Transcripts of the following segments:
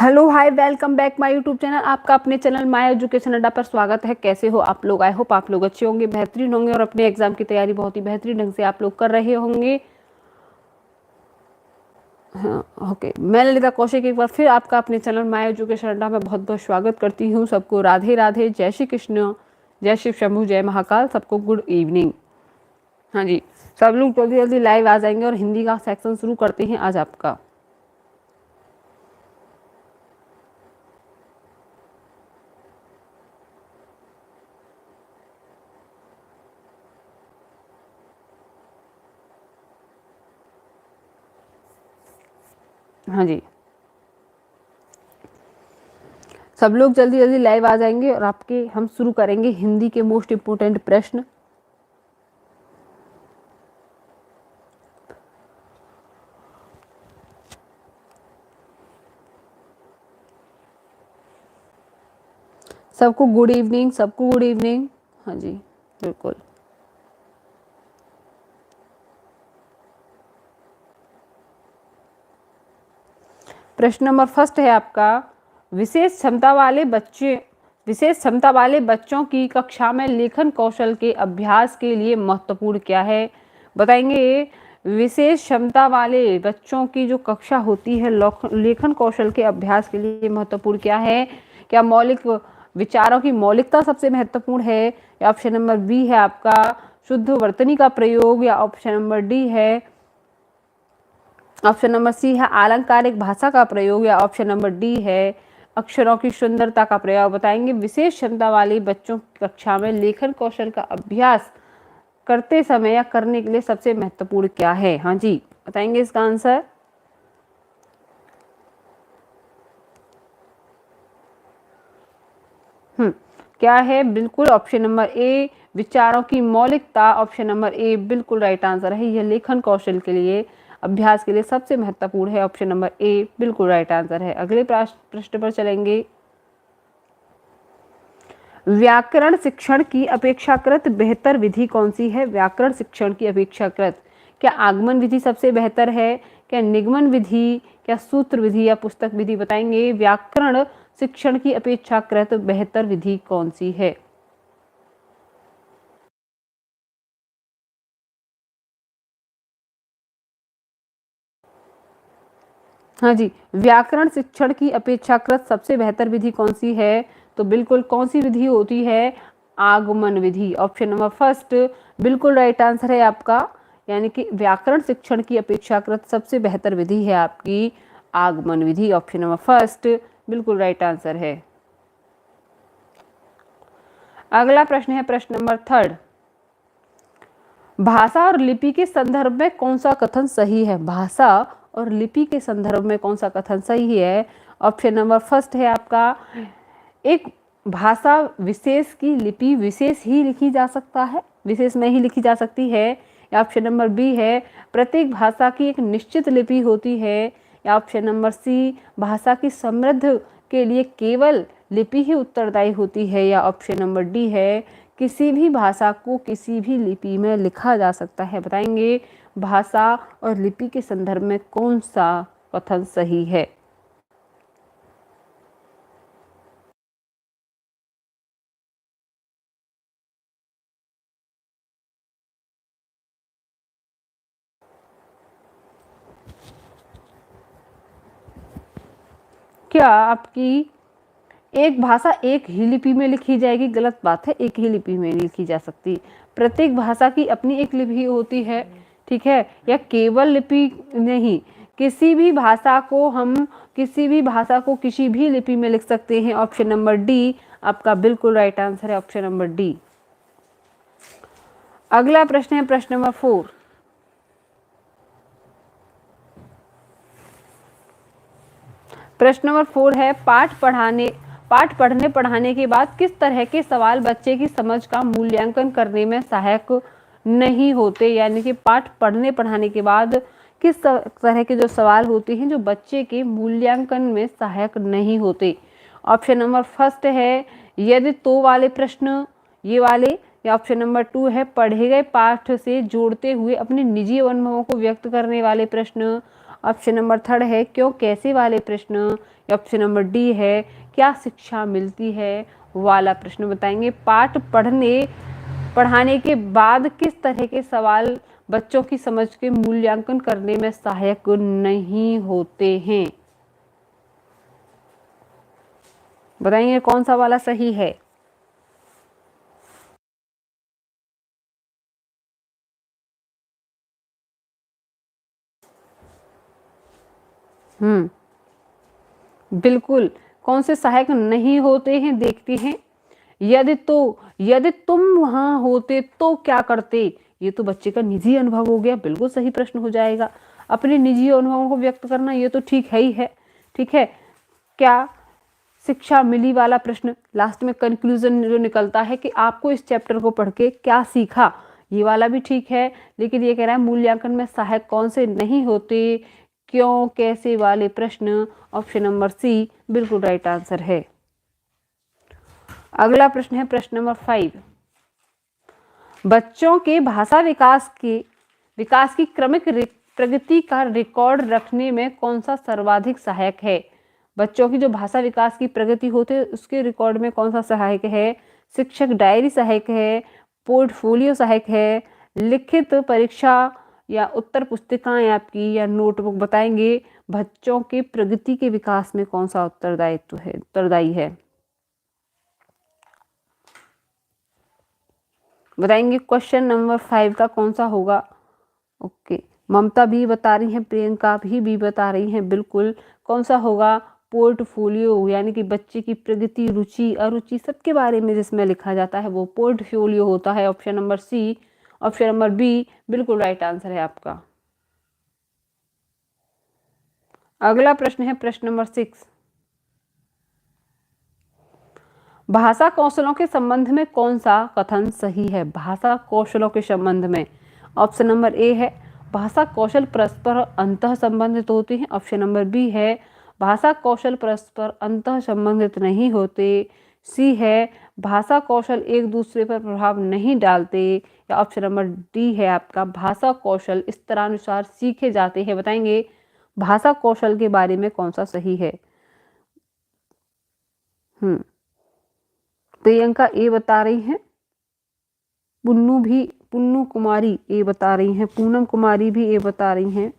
Hello hi welcome back my YouTube channel. आपका अपने channel my education अड्डा पर स्वागत है। कैसे हो आप लोग? आई होप आप लोग अच्छे होंगे, बेहतरीन होंगे और अपने एग्जाम की तैयारी बहुत ही बेहतरीन ढंग से आप लोग कर रहे होंगे। हाँ, ओके। मैं ललिता कौशिक एक बार फिर आपका अपने चैनल माय एजुकेशन अड्डा में बहुत बहुत स्वागत करती हूँ। सबको राधे राधे, जय श्री कृष्ण, जय शिव शंभू, जय महाकाल, सबको गुड इवनिंग। हाँ जी, सब लोग जल्दी जल्दी लाइव आ जाएंगे और हिंदी का सेक्शन शुरू करते हैं आज आपका। हाँ जी, सब लोग जल्दी जल्दी लाइव आ जाएंगे और आपके हम शुरू करेंगे हिंदी के मोस्ट इम्पोर्टेंट प्रश्न। सबको गुड इवनिंग, सबको गुड इवनिंग। हाँ जी, बिल्कुल। प्रश्न नंबर फर्स्ट है आपका, विशेष क्षमता वाले बच्चों की कक्षा में लेखन कौशल के अभ्यास के लिए महत्वपूर्ण क्या है? बताएंगे। विशेष क्षमता वाले बच्चों की जो कक्षा होती है लेखन कौशल के अभ्यास के लिए महत्वपूर्ण क्या है? क्या मौलिक विचारों की मौलिकता सबसे महत्वपूर्ण है, या ऑप्शन नंबर बी है आपका शुद्ध वर्तनी का प्रयोग, या ऑप्शन नंबर डी है ऑप्शन नंबर सी है अलंकारिक भाषा का प्रयोग, या ऑप्शन नंबर डी है अक्षरों की सुंदरता का प्रयोग? बताएंगे। विशेष क्षमता वाले बच्चों की कक्षा में लेखन कौशल का अभ्यास करते समय या करने के लिए सबसे महत्वपूर्ण क्या है? हाँ जी, बताएंगे इसका आंसर। क्या है? बिल्कुल ऑप्शन नंबर ए, विचारों की मौलिकता। ऑप्शन नंबर ए बिल्कुल राइट आंसर है। यह लेखन कौशल के लिए अभ्यास के लिए सबसे महत्वपूर्ण है। ऑप्शन नंबर ए बिल्कुल राइट आंसर है। अगले प्रश्न पर चलेंगे। व्याकरण शिक्षण की अपेक्षाकृत बेहतर विधि कौन सी है? व्याकरण शिक्षण की अपेक्षाकृत क्या आगमन विधि सबसे बेहतर है, क्या निगमन विधि, क्या सूत्र विधि, या पुस्तक विधि? बताएंगे। व्याकरण शिक्षण की अपेक्षाकृत बेहतर विधि कौन सी है? हाँ जी, व्याकरण शिक्षण की अपेक्षाकृत सबसे बेहतर विधि कौन सी है? तो बिल्कुल कौन सी विधि होती है? आगमन विधि। ऑप्शन नंबर फर्स्ट बिल्कुल राइट आंसर है आपका। यानी कि व्याकरण शिक्षण की अपेक्षाकृत सबसे बेहतर विधि है आपकी आगमन विधि। ऑप्शन नंबर फर्स्ट बिल्कुल राइट आंसर है। अगला प्रश्न है प्रश्न नंबर थर्ड। भाषा और लिपि के संदर्भ में कौन सा कथन सही है? भाषा और लिपि के संदर्भ में कौन सा कथन सही है? ऑप्शन नंबर फर्स्ट है आपका एक भाषा विशेष की लिपि विशेष ही लिखी जा सकता है, विशेष में ही लिखी जा सकती है, या ऑप्शन नंबर बी है प्रत्येक भाषा की एक निश्चित लिपि होती है, या ऑप्शन नंबर सी भाषा की समृद्ध के लिए केवल लिपि ही उत्तरदायी होती है, या ऑप्शन नंबर डी है किसी भी भाषा को किसी भी लिपि में लिखा जा सकता है? बताएंगे। भाषा और लिपि के संदर्भ में कौन सा कथन सही है? क्या आपकी एक भाषा एक ही लिपि में लिखी जाएगी? गलत बात है, एक ही लिपि में लिखी जा सकती। प्रत्येक भाषा की अपनी एक लिपि होती है, ठीक है? या केवल लिपि नहीं, किसी भी भाषा को हम किसी भी भाषा को किसी भी लिपि में लिख सकते हैं। ऑप्शन नंबर डी आपका बिल्कुल राइट आंसर है। Option number D. अगला प्रश्न है प्रश्न नंबर 4। प्रश्न नंबर 4 है पाठ पढ़ने पढ़ाने के बाद किस तरह के सवाल बच्चे की समझ का मूल्यांकन करने में सहायक नहीं होते? यानी कि पाठ पढ़ने पढ़ाने के बाद किस तरह के जो सवाल होते हैं जो बच्चे के मूल्यांकन में सहायक नहीं होते? ऑप्शन नंबर फर्स्ट है यदि तो वाले प्रश्न, ये वाले, या ऑप्शन नंबर 2 है पढ़े गए पाठ से जोड़ते हुए अपने निजी अनुभवों को व्यक्त करने वाले प्रश्न, ऑप्शन नंबर थर्ड है क्यों कैसे वाले प्रश्न, या ऑप्शन नंबर डी है क्या शिक्षा मिलती है वाला प्रश्न बताएंगे। पाठ पढ़ाने के बाद किस तरह के सवाल बच्चों की समझ के मूल्यांकन करने में सहायक नहीं होते हैं। बताइए कौन सा वाला सही है। बिल्कुल, कौन से सहायक नहीं होते हैं देखते हैं। यदि तुम वहां होते तो क्या करते, ये तो बच्चे का निजी अनुभव हो गया, बिल्कुल सही प्रश्न हो जाएगा। अपने निजी अनुभवों को व्यक्त करना ये तो ठीक है ही है। ठीक है, क्या शिक्षा मिली वाला प्रश्न लास्ट में कंक्लूजन जो निकलता है कि आपको इस चैप्टर को पढ़ के क्या सीखा, ये वाला भी ठीक है। लेकिन ये कह रहा है मूल्यांकन में सहायक कौन से नहीं होते, क्यों कैसे वाले प्रश्न, ऑप्शन नंबर सी बिल्कुल राइट आंसर है। अगला प्रश्न है प्रश्न नंबर 5। बच्चों के भाषा विकास की क्रमिक प्रगति का रिकॉर्ड रखने में कौन सा सर्वाधिक सहायक है। बच्चों की जो भाषा विकास की प्रगति होती है उसके रिकॉर्ड में कौन सा सहायक है। शिक्षक डायरी सहायक है, पोर्टफोलियो सहायक है, लिखित परीक्षा या उत्तर पुस्तिकाएं आपकी या नोटबुक बताएंगे बच्चों के प्रगति के विकास में कौन सा उत्तरदायी है। बताएंगे क्वेश्चन नंबर 5 का कौन सा होगा। ओके, ममता भी बता रही हैं, प्रियंका भी बता रही हैं, बिल्कुल कौन सा होगा। पोर्टफोलियो यानी कि बच्चे की प्रगति, रुचि अरुचि सबके बारे में जिसमें लिखा जाता है वो पोर्टफोलियो होता है। Option number C, option number B बिल्कुल राइट आंसर है आपका। अगला प्रश्न है प्रश्न नंबर 6। भाषा कौशलों के संबंध में कौन सा कथन सही है। भाषा कौशलों के संबंध में ऑप्शन नंबर ए है भाषा कौशल परस्पर अंतः संबंधित होते हैं। ऑप्शन नंबर बी है भाषा कौशल परस्पर अंतः संबंधित नहीं होते। सी है भाषा कौशल एक दूसरे पर प्रभाव नहीं डालते। या ऑप्शन नंबर डी है आपका भाषा कौशल स्तरानुसार सीखे जाते हैं। बताएंगे भाषा कौशल के बारे में कौन सा सही है। प्रियंका ए बता रही हैं, पुन्नू कुमारी ए बता रही हैं, पूनम कुमारी भी ए बता रही हैं,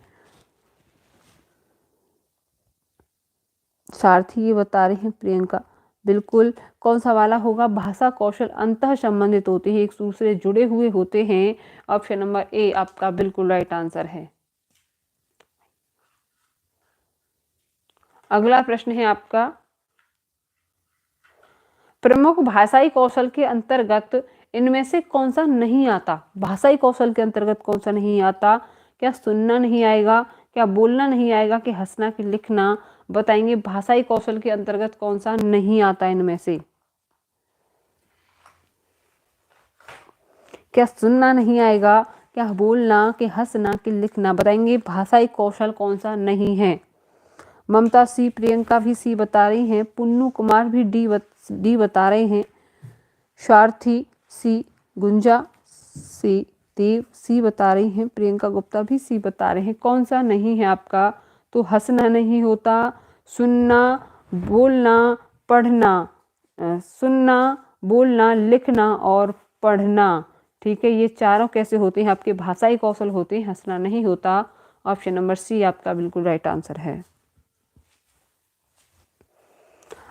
सारथी ये बता रही हैं, प्रियंका बिल्कुल कौन सा वाला होगा। भाषा कौशल अंतः संबंधित होते हैं, एक दूसरे जुड़े हुए होते हैं। ऑप्शन नंबर ए आपका बिल्कुल राइट आंसर है। अगला प्रश्न है आपका प्रमुख भाषाई कौशल के अंतर्गत इनमें से कौन सा नहीं आता। भाषाई कौशल के अंतर्गत कौन सा नहीं आता। क्या सुनना नहीं आएगा, क्या बोलना नहीं आएगा, कि हंसना कि लिखना। बताएंगे भाषाई कौशल के अंतर्गत कौन सा नहीं आता इनमें से। क्या सुनना नहीं आएगा, क्या बोलना, कि हंसना कि लिखना। बताएंगे भाषाई कौशल कौन सा नहीं है। ममता सी, प्रियंका भी सी बता रही हैं, पुन्नू कुमार भी डी बता रहे हैं, सारथी सी, गुंजा सी, देव सी बता रही हैं, प्रियंका गुप्ता भी सी बता रहे हैं। कौन सा नहीं है आपका। तो हंसना नहीं होता, सुनना, बोलना, पढ़ना, सुनना, बोलना, लिखना और पढ़ना। ठीक है, ये चारों कैसे होते हैं आपके भाषाई कौशल होते हैं, हंसना नहीं होता। ऑप्शन नंबर सी आपका बिल्कुल राइट आंसर है।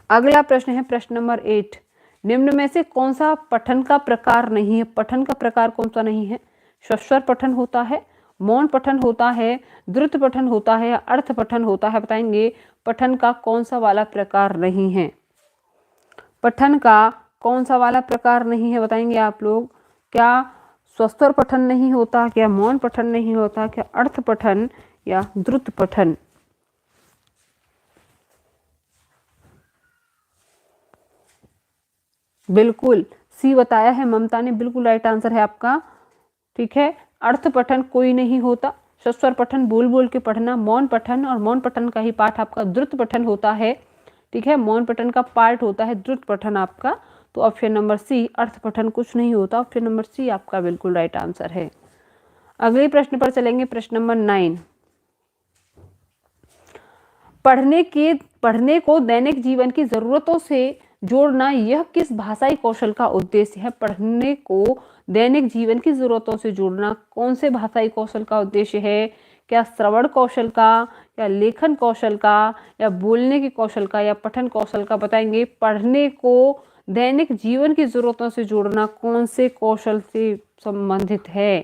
अगला प्रश्न है प्रश्न नंबर 8। निम्न में से कौन सा पठन का प्रकार नहीं है। पठन का प्रकार कौन सा नहीं है। स्वस्वर पठन होता है, मौन पठन होता है, द्रुत पठन होता है या अर्थ पठन होता है। बताएंगे पठन का कौन सा वाला प्रकार नहीं है। पठन का कौन सा वाला प्रकार नहीं है बताएंगे आप लोग। क्या स्वस्वर पठन नहीं होता, क्या मौन पठन नहीं होता, क्या अर्थ पठन या द्रुत पठन। बिल्कुल सी बताया है ममता ने, बिल्कुल राइट आंसर है आपका। ठीक है, अर्थ पठन कोई नहीं होता, स्वस्वर पठन बोल बोल के पढ़ना, मौन पठन और मौन पठन का ही पाठ आपका द्रुत पठन होता है। ठीक है, मौन पठन का पार्ट होता है द्रुत पठन आपका। तो ऑप्शन नंबर सी अर्थ पठन कुछ नहीं होता, ऑप्शन नंबर सी आपका बिल्कुल राइट आंसर है। अगले प्रश्न पर चलेंगे, प्रश्न नंबर 9। पढ़ने को दैनिक जीवन की जरूरतों से जोड़ना यह किस भाषाई कौशल का उद्देश्य है? पढ़ने को दैनिक जीवन की जरूरतों से जोड़ना कौन से भाषाई कौशल का उद्देश्य है? क्या श्रवण कौशल का, या लेखन कौशल का, या बोलने के कौशल का, या पठन कौशल का? बताएंगे। पढ़ने को दैनिक जीवन की जरूरतों से जोड़ना कौन से कौशल से संबंधित है?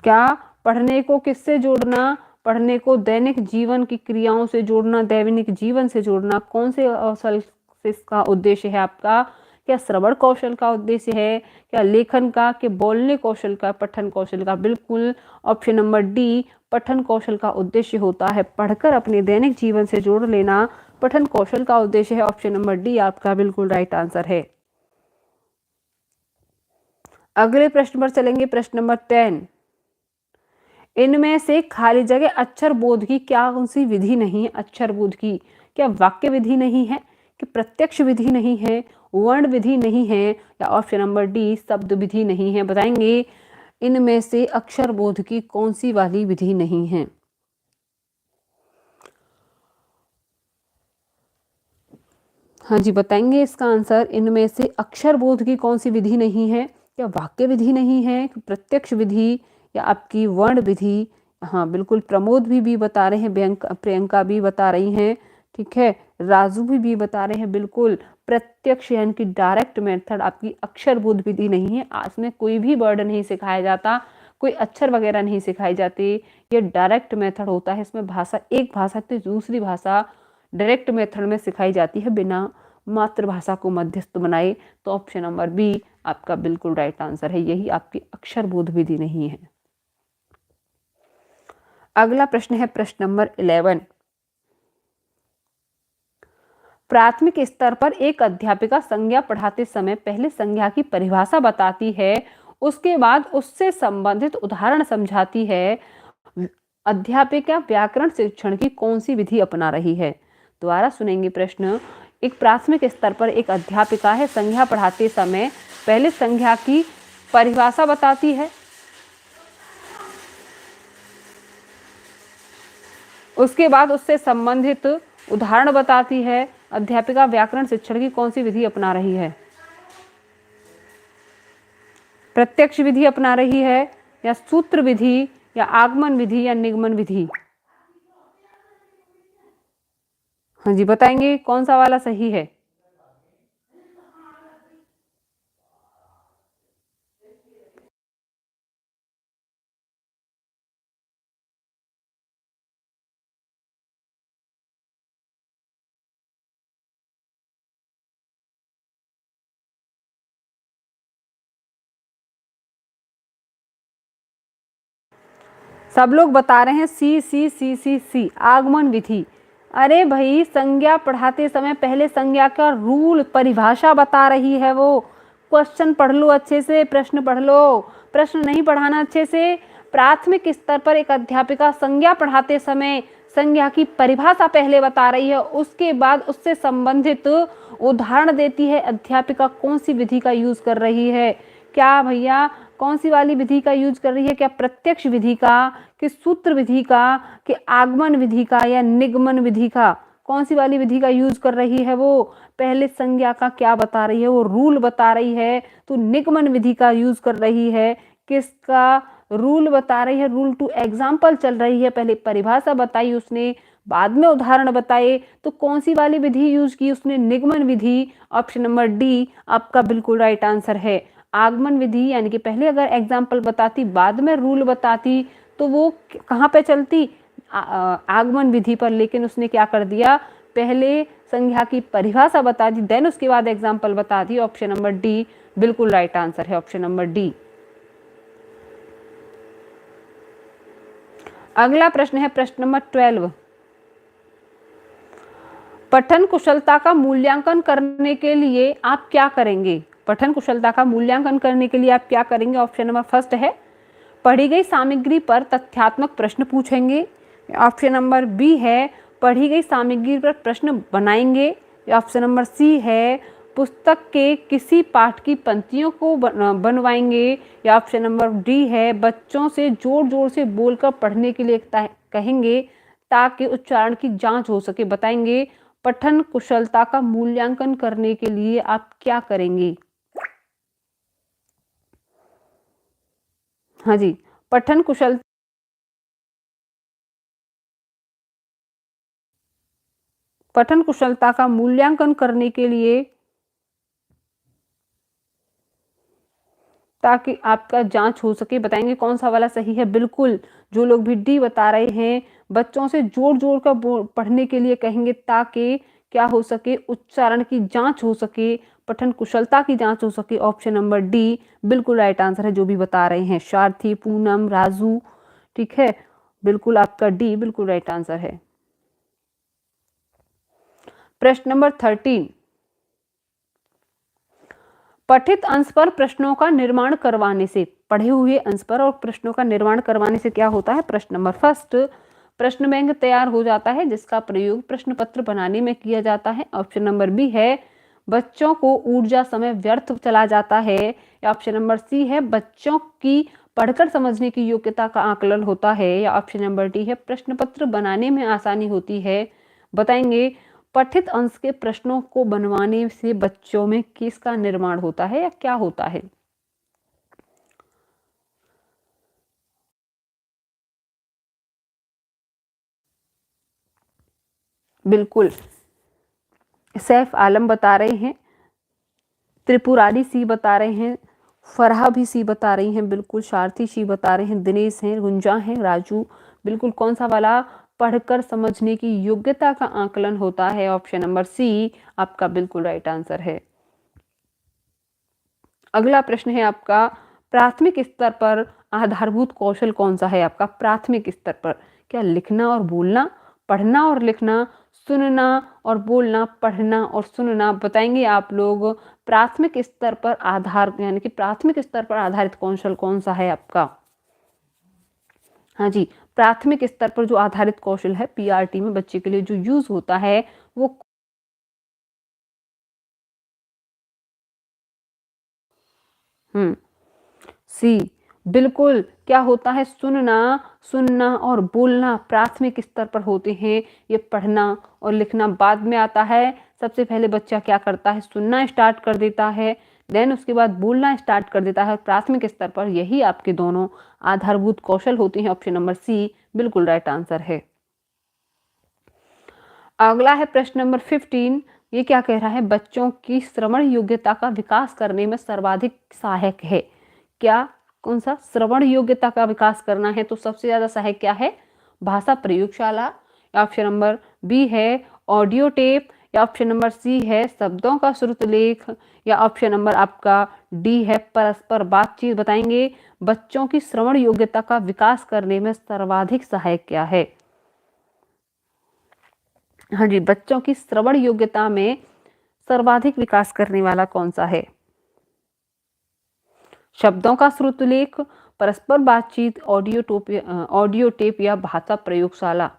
क्या पढ़ने को किससे जोड़ना? पढ़ने को दैनिक जीवन की क्रियाओं से जोड़ना, दैनिक जीवन से जोड़ना कौन से कौशल से इसका उद्देश्य है आपका? क्या श्रवण कौशल का उद्देश्य है, क्या लेखन का, कि बोलने कौशल का, पठन कौशल का? बिल्कुल ऑप्शन नंबर डी, पठन कौशल का उद्देश्य होता है। पढ़कर अपने दैनिक जीवन से जोड़ लेना पठन कौशल का उद्देश्य है। ऑप्शन नंबर डी आपका बिल्कुल राइट आंसर है। अगले प्रश्न पर चलेंगे, प्रश्न नंबर 10। इनमें से खाली जगह अक्षर बोध की क्या कौन सी विधि नहीं है? अक्षर बोध की क्या वाक्य विधि नहीं है, कि प्रत्यक्ष विधि नहीं है, वर्ण विधि नहीं है, या ऑप्शन नंबर डी शब्द विधि नहीं है? बताएंगे इनमें से अक्षर बोध की कौन सी वाली विधि नहीं है? हाँ जी, बताएंगे इसका आंसर। इनमें से अक्षर बोध की कौन सी विधि नहीं है? क्या वाक्य विधि नहीं है, प्रत्यक्ष विधि, या आपकी वर्ण विधि? हाँ बिल्कुल, प्रमोद भी बता रहे हैं, प्रियंका भी बता रही हैं, ठीक है, राजू भी बता रहे हैं। बिल्कुल प्रत्यक्ष यानी कि डायरेक्ट मेथड आपकी अक्षर बोध विधि नहीं है। आज में कोई भी वर्ड नहीं सिखाया जाता, कोई अक्षर वगैरह नहीं सिखाई जाती, ये डायरेक्ट मेथड होता है। इसमें भाषा एक भाषा से दूसरी भाषा डायरेक्ट मेथड में सिखाई जाती है, बिना मातृभाषा को मध्यस्थ बनाए। तो ऑप्शन नंबर बी आपका बिल्कुल राइट आंसर है, यही आपकी अक्षर बोध विधि नहीं है। अगला प्रश्न है प्रश्न नंबर 11। प्राथमिक स्तर पर एक अध्यापिका संज्ञा पढ़ाते समय पहले संज्ञा की परिभाषा बताती है, उसके बाद उससे संबंधित उदाहरण समझाती है। अध्यापिका व्याकरण शिक्षण की कौन सी विधि अपना रही है? दोबारा सुनेंगे प्रश्न। एक प्राथमिक स्तर पर एक अध्यापिका है, संज्ञा पढ़ाते समय पहले संज्ञा की परिभाषा बताती है, उसके बाद उससे संबंधित उदाहरण बताती है। अध्यापिका व्याकरण शिक्षण की कौन सी विधि अपना रही है? प्रत्यक्ष विधि अपना रही है, या सूत्र विधि, या आगमन विधि, या निगमन विधि? हाँ जी, बताएंगे कौन सा वाला सही है? सब लोग बता रहे हैं सी सी सी सी सी, आगमन विधि। अरे भाई, संज्ञा पढ़ाते समय पहले संज्ञा का रूल, परिभाषा बता रही है वो। क्वेश्चन पढ़ लो अच्छे से, प्रश्न पढ़ लो, प्रश्न नहीं पढ़ाना अच्छे से। प्राथमिक स्तर पर एक अध्यापिका संज्ञा पढ़ाते समय संज्ञा की परिभाषा पहले बता रही है, उसके बाद उससे संबंधित उदाहरण देती है। अध्यापिका कौन सी विधि का यूज कर रही है? क्या भैया कौन सी वाली विधि का यूज कर रही है? क्या प्रत्यक्ष विधि का, कि सूत्र विधि का, कि आगमन विधि का, या निगमन विधि का? कौन सी वाली विधि का यूज कर रही है वो? पहले संज्ञा का क्या बता रही है वो? रूल बता रही है, तो निगमन विधि का यूज कर रही है। किसका रूल बता रही है? रूल टू एग्जाम्पल चल रही है। पहले परिभाषा बताई उसने, बाद में उदाहरण बताए, तो कौन सी वाली विधि यूज की उसने? निगमन विधि। ऑप्शन नंबर डी आपका बिल्कुल राइट आंसर है। आगमन विधि यानी कि पहले अगर एग्जाम्पल बताती, बाद में रूल बताती, तो वो कहाँ पे चलती? आगमन विधि पर। लेकिन उसने क्या कर दिया? पहले संज्ञा की परिभाषा बता दी, देन उसके बाद एग्जाम्पल बता दी। ऑप्शन नंबर डी बिल्कुल राइट आंसर है, ऑप्शन नंबर डी। अगला प्रश्न है प्रश्न नंबर 12। पठन कुशलता का मूल्यांकन करने के लिए आप क्या करेंगे? पठन कुशलता का मूल्यांकन करने के लिए आप क्या करेंगे? ऑप्शन नंबर फर्स्ट है पढ़ी गई सामग्री पर तथ्यात्मक प्रश्न पूछेंगे। ऑप्शन नंबर बी है पढ़ी गई सामग्री पर प्रश्न बनाएंगे। ऑप्शन नंबर सी है पुस्तक के किसी पाठ की पंक्तियों को बनवाएंगे, या ऑप्शन नंबर डी है बच्चों से जोर जोर से बोलकर पढ़ने के लिए कहेंगे ताकि उच्चारण की जांच हो सके। बताएंगे पठन कुशलता का मूल्यांकन करने के लिए आप क्या करेंगे? हाँ जी, पठन कुशलता का मूल्यांकन करने के लिए ताकि आपका जांच हो सके। बताएंगे कौन सा वाला सही है? बिल्कुल, जो लोग भी डी बता रहे हैं, बच्चों से जोर जोर कर पढ़ने के लिए कहेंगे ताकि क्या हो सके, उच्चारण की जांच हो सके, पठन कुशलता की जांच हो सके। ऑप्शन नंबर डी बिल्कुल राइट आंसर है, जो भी बता रहे हैं सारथी, पूनम, राजू। ठीक है, बिल्कुल आपका डी बिल्कुल राइट आंसर है। प्रश्न नंबर 13, पठित अंश पर प्रश्नों का निर्माण करवाने से, पढ़े हुए अंश पर और प्रश्नों का निर्माण करवाने से क्या होता है? प्रश्न नंबर फर्स्ट, प्रश्न बैंक तैयार हो जाता है जिसका प्रयोग प्रश्न पत्र बनाने में किया जाता है। ऑप्शन नंबर बी है बच्चों को ऊर्जा समय व्यर्थ चला जाता है, या ऑप्शन नंबर सी है बच्चों की पढ़कर समझने की योग्यता का आकलन होता है, या ऑप्शन नंबर डी है प्रश्न पत्र बनाने में आसानी होती है। बताएंगे पठित अंश के प्रश्नों को बनवाने से बच्चों में किसका निर्माण होता है या क्या होता है? बिल्कुल सैफ आलम बता रहे हैं, त्रिपुरारी सी बता रहे हैं, फरहा भी सी बता रही हैं, बिल्कुल सारथी सी बता रहे हैं, दिनेश हैं, गुंजा हैं, राजू। बिल्कुल कौन सा वाला पढ़कर समझने की योग्यता का आकलन होता है? ऑप्शन नंबर सी आपका बिल्कुल राइट आंसर है। अगला प्रश्न है आपका, प्राथमिक स्तर पर आधारभूत कौशल कौन सा है आपका? प्राथमिक स्तर पर क्या लिखना और बोलना, पढ़ना और लिखना, सुनना और बोलना, पढ़ना और सुनना? बताएंगे आप लोग प्राथमिक स्तर पर आधार यानी कि प्राथमिक स्तर पर आधारित कौशल कौन सा है आपका? हाँ जी, प्राथमिक स्तर पर जो आधारित कौशल है पीआरटी में बच्चे के लिए जो यूज होता है वो सी बिल्कुल क्या होता है? सुनना, सुनना और बोलना प्राथमिक स्तर पर होते हैं। ये पढ़ना और लिखना बाद में आता है। सबसे पहले बच्चा क्या करता है? सुनना स्टार्ट कर देता है, देन उसके बाद बोलना स्टार्ट कर देता है। प्राथमिक स्तर पर यही आपके दोनों आधारभूत कौशल होते हैं। ऑप्शन नंबर सी बिल्कुल राइट आंसर है। अगला है प्रश्न नंबर 15, ये क्या कह रहा है? बच्चों की श्रवण योग्यता का विकास करने में सर्वाधिक सहायक है। क्या कौन सा? श्रवण योग्यता का विकास करना है तो सबसे ज्यादा सहायक क्या है? भाषा प्रयोगशाला, या ऑप्शन नंबर बी है ऑडियो टेप, या ऑप्शन नंबर सी है शब्दों का श्रुतलेख, या ऑप्शन नंबर आपका डी है परस्पर बातचीत। बताएंगे बच्चों की श्रवण योग्यता का विकास करने में सर्वाधिक सहायक क्या है? हाँ जी, बच्चों की श्रवण योग्यता में सर्वाधिक विकास करने वाला कौन सा है? शब्दों का श्रुतलेख, परस्पर बातचीत, ऑडियो टेप या भाषा प्रयोगशाला?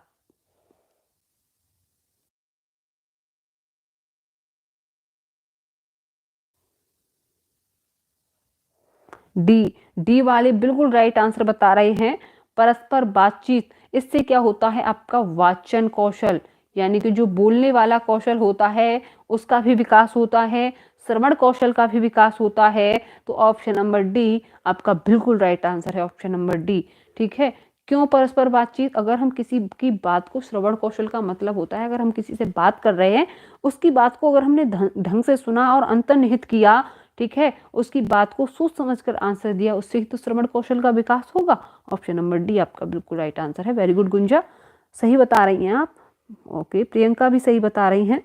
डी वाले बिल्कुल राइट आंसर बता रहे हैं, परस्पर बातचीत। इससे क्या होता है? आपका वाचन कौशल यानी कि जो बोलने वाला कौशल होता है उसका भी विकास होता है, श्रवण कौशल का भी विकास होता है। तो ऑप्शन नंबर डी आपका बिल्कुल राइट आंसर है, ऑप्शन नंबर डी। ठीक है, क्यों परस्पर बातचीत? अगर हम किसी की बात को, श्रवण कौशल का मतलब होता है अगर हम किसी से बात कर रहे हैं, उसकी बात को अगर हमने ढंग से सुना और अंतर्निहित किया, ठीक है, उसकी बात को सोच समझकर आंसर दिया, उससे ही तो श्रवण कौशल का विकास होगा। ऑप्शन नंबर डी आपका बिल्कुल राइट आंसर है। वेरी गुड गुंजा, सही बता रही हैं आप। ओके, प्रियंका भी सही बता रही हैं।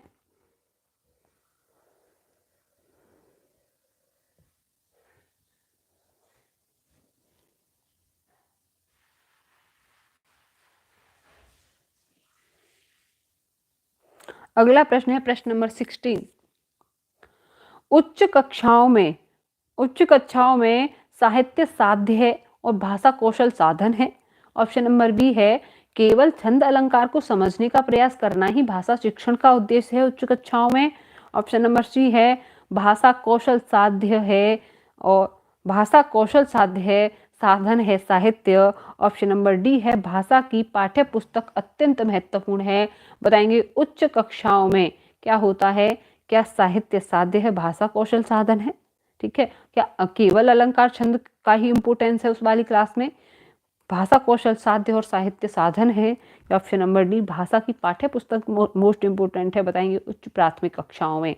अगला प्रश्न है प्रश्न नंबर 16, उच्च कक्षाओं में साहित्य साध्य है और भाषा कौशल साधन है। ऑप्शन नंबर बी है केवल छंद अलंकार को समझने का प्रयास करना ही भाषा शिक्षण का उद्देश्य है उच्च कक्षाओं में। ऑप्शन नंबर सी है भाषा कौशल साध्य है, और भाषा कौशल साध्य है, साधन है साहित्य। ऑप्शन नंबर डी है भाषा की पाठ्य पुस्तक अत्यंत महत्वपूर्ण है। बताएंगे उच्च कक्षाओं में क्या होता है, क्या साहित्य साध्य है, भाषा कौशल साधन है। ठीक है, क्या केवल अलंकार छंद का ही इंपोर्टेंस है उस वाली क्लास में, भाषा कौशल साध्य और साहित्य साधन है। ऑप्शन नंबर डी भाषा की पाठ्य पुस्तक मोस्ट इंपोर्टेंट है। बताएंगे उच्च प्राथमिक कक्षाओं में।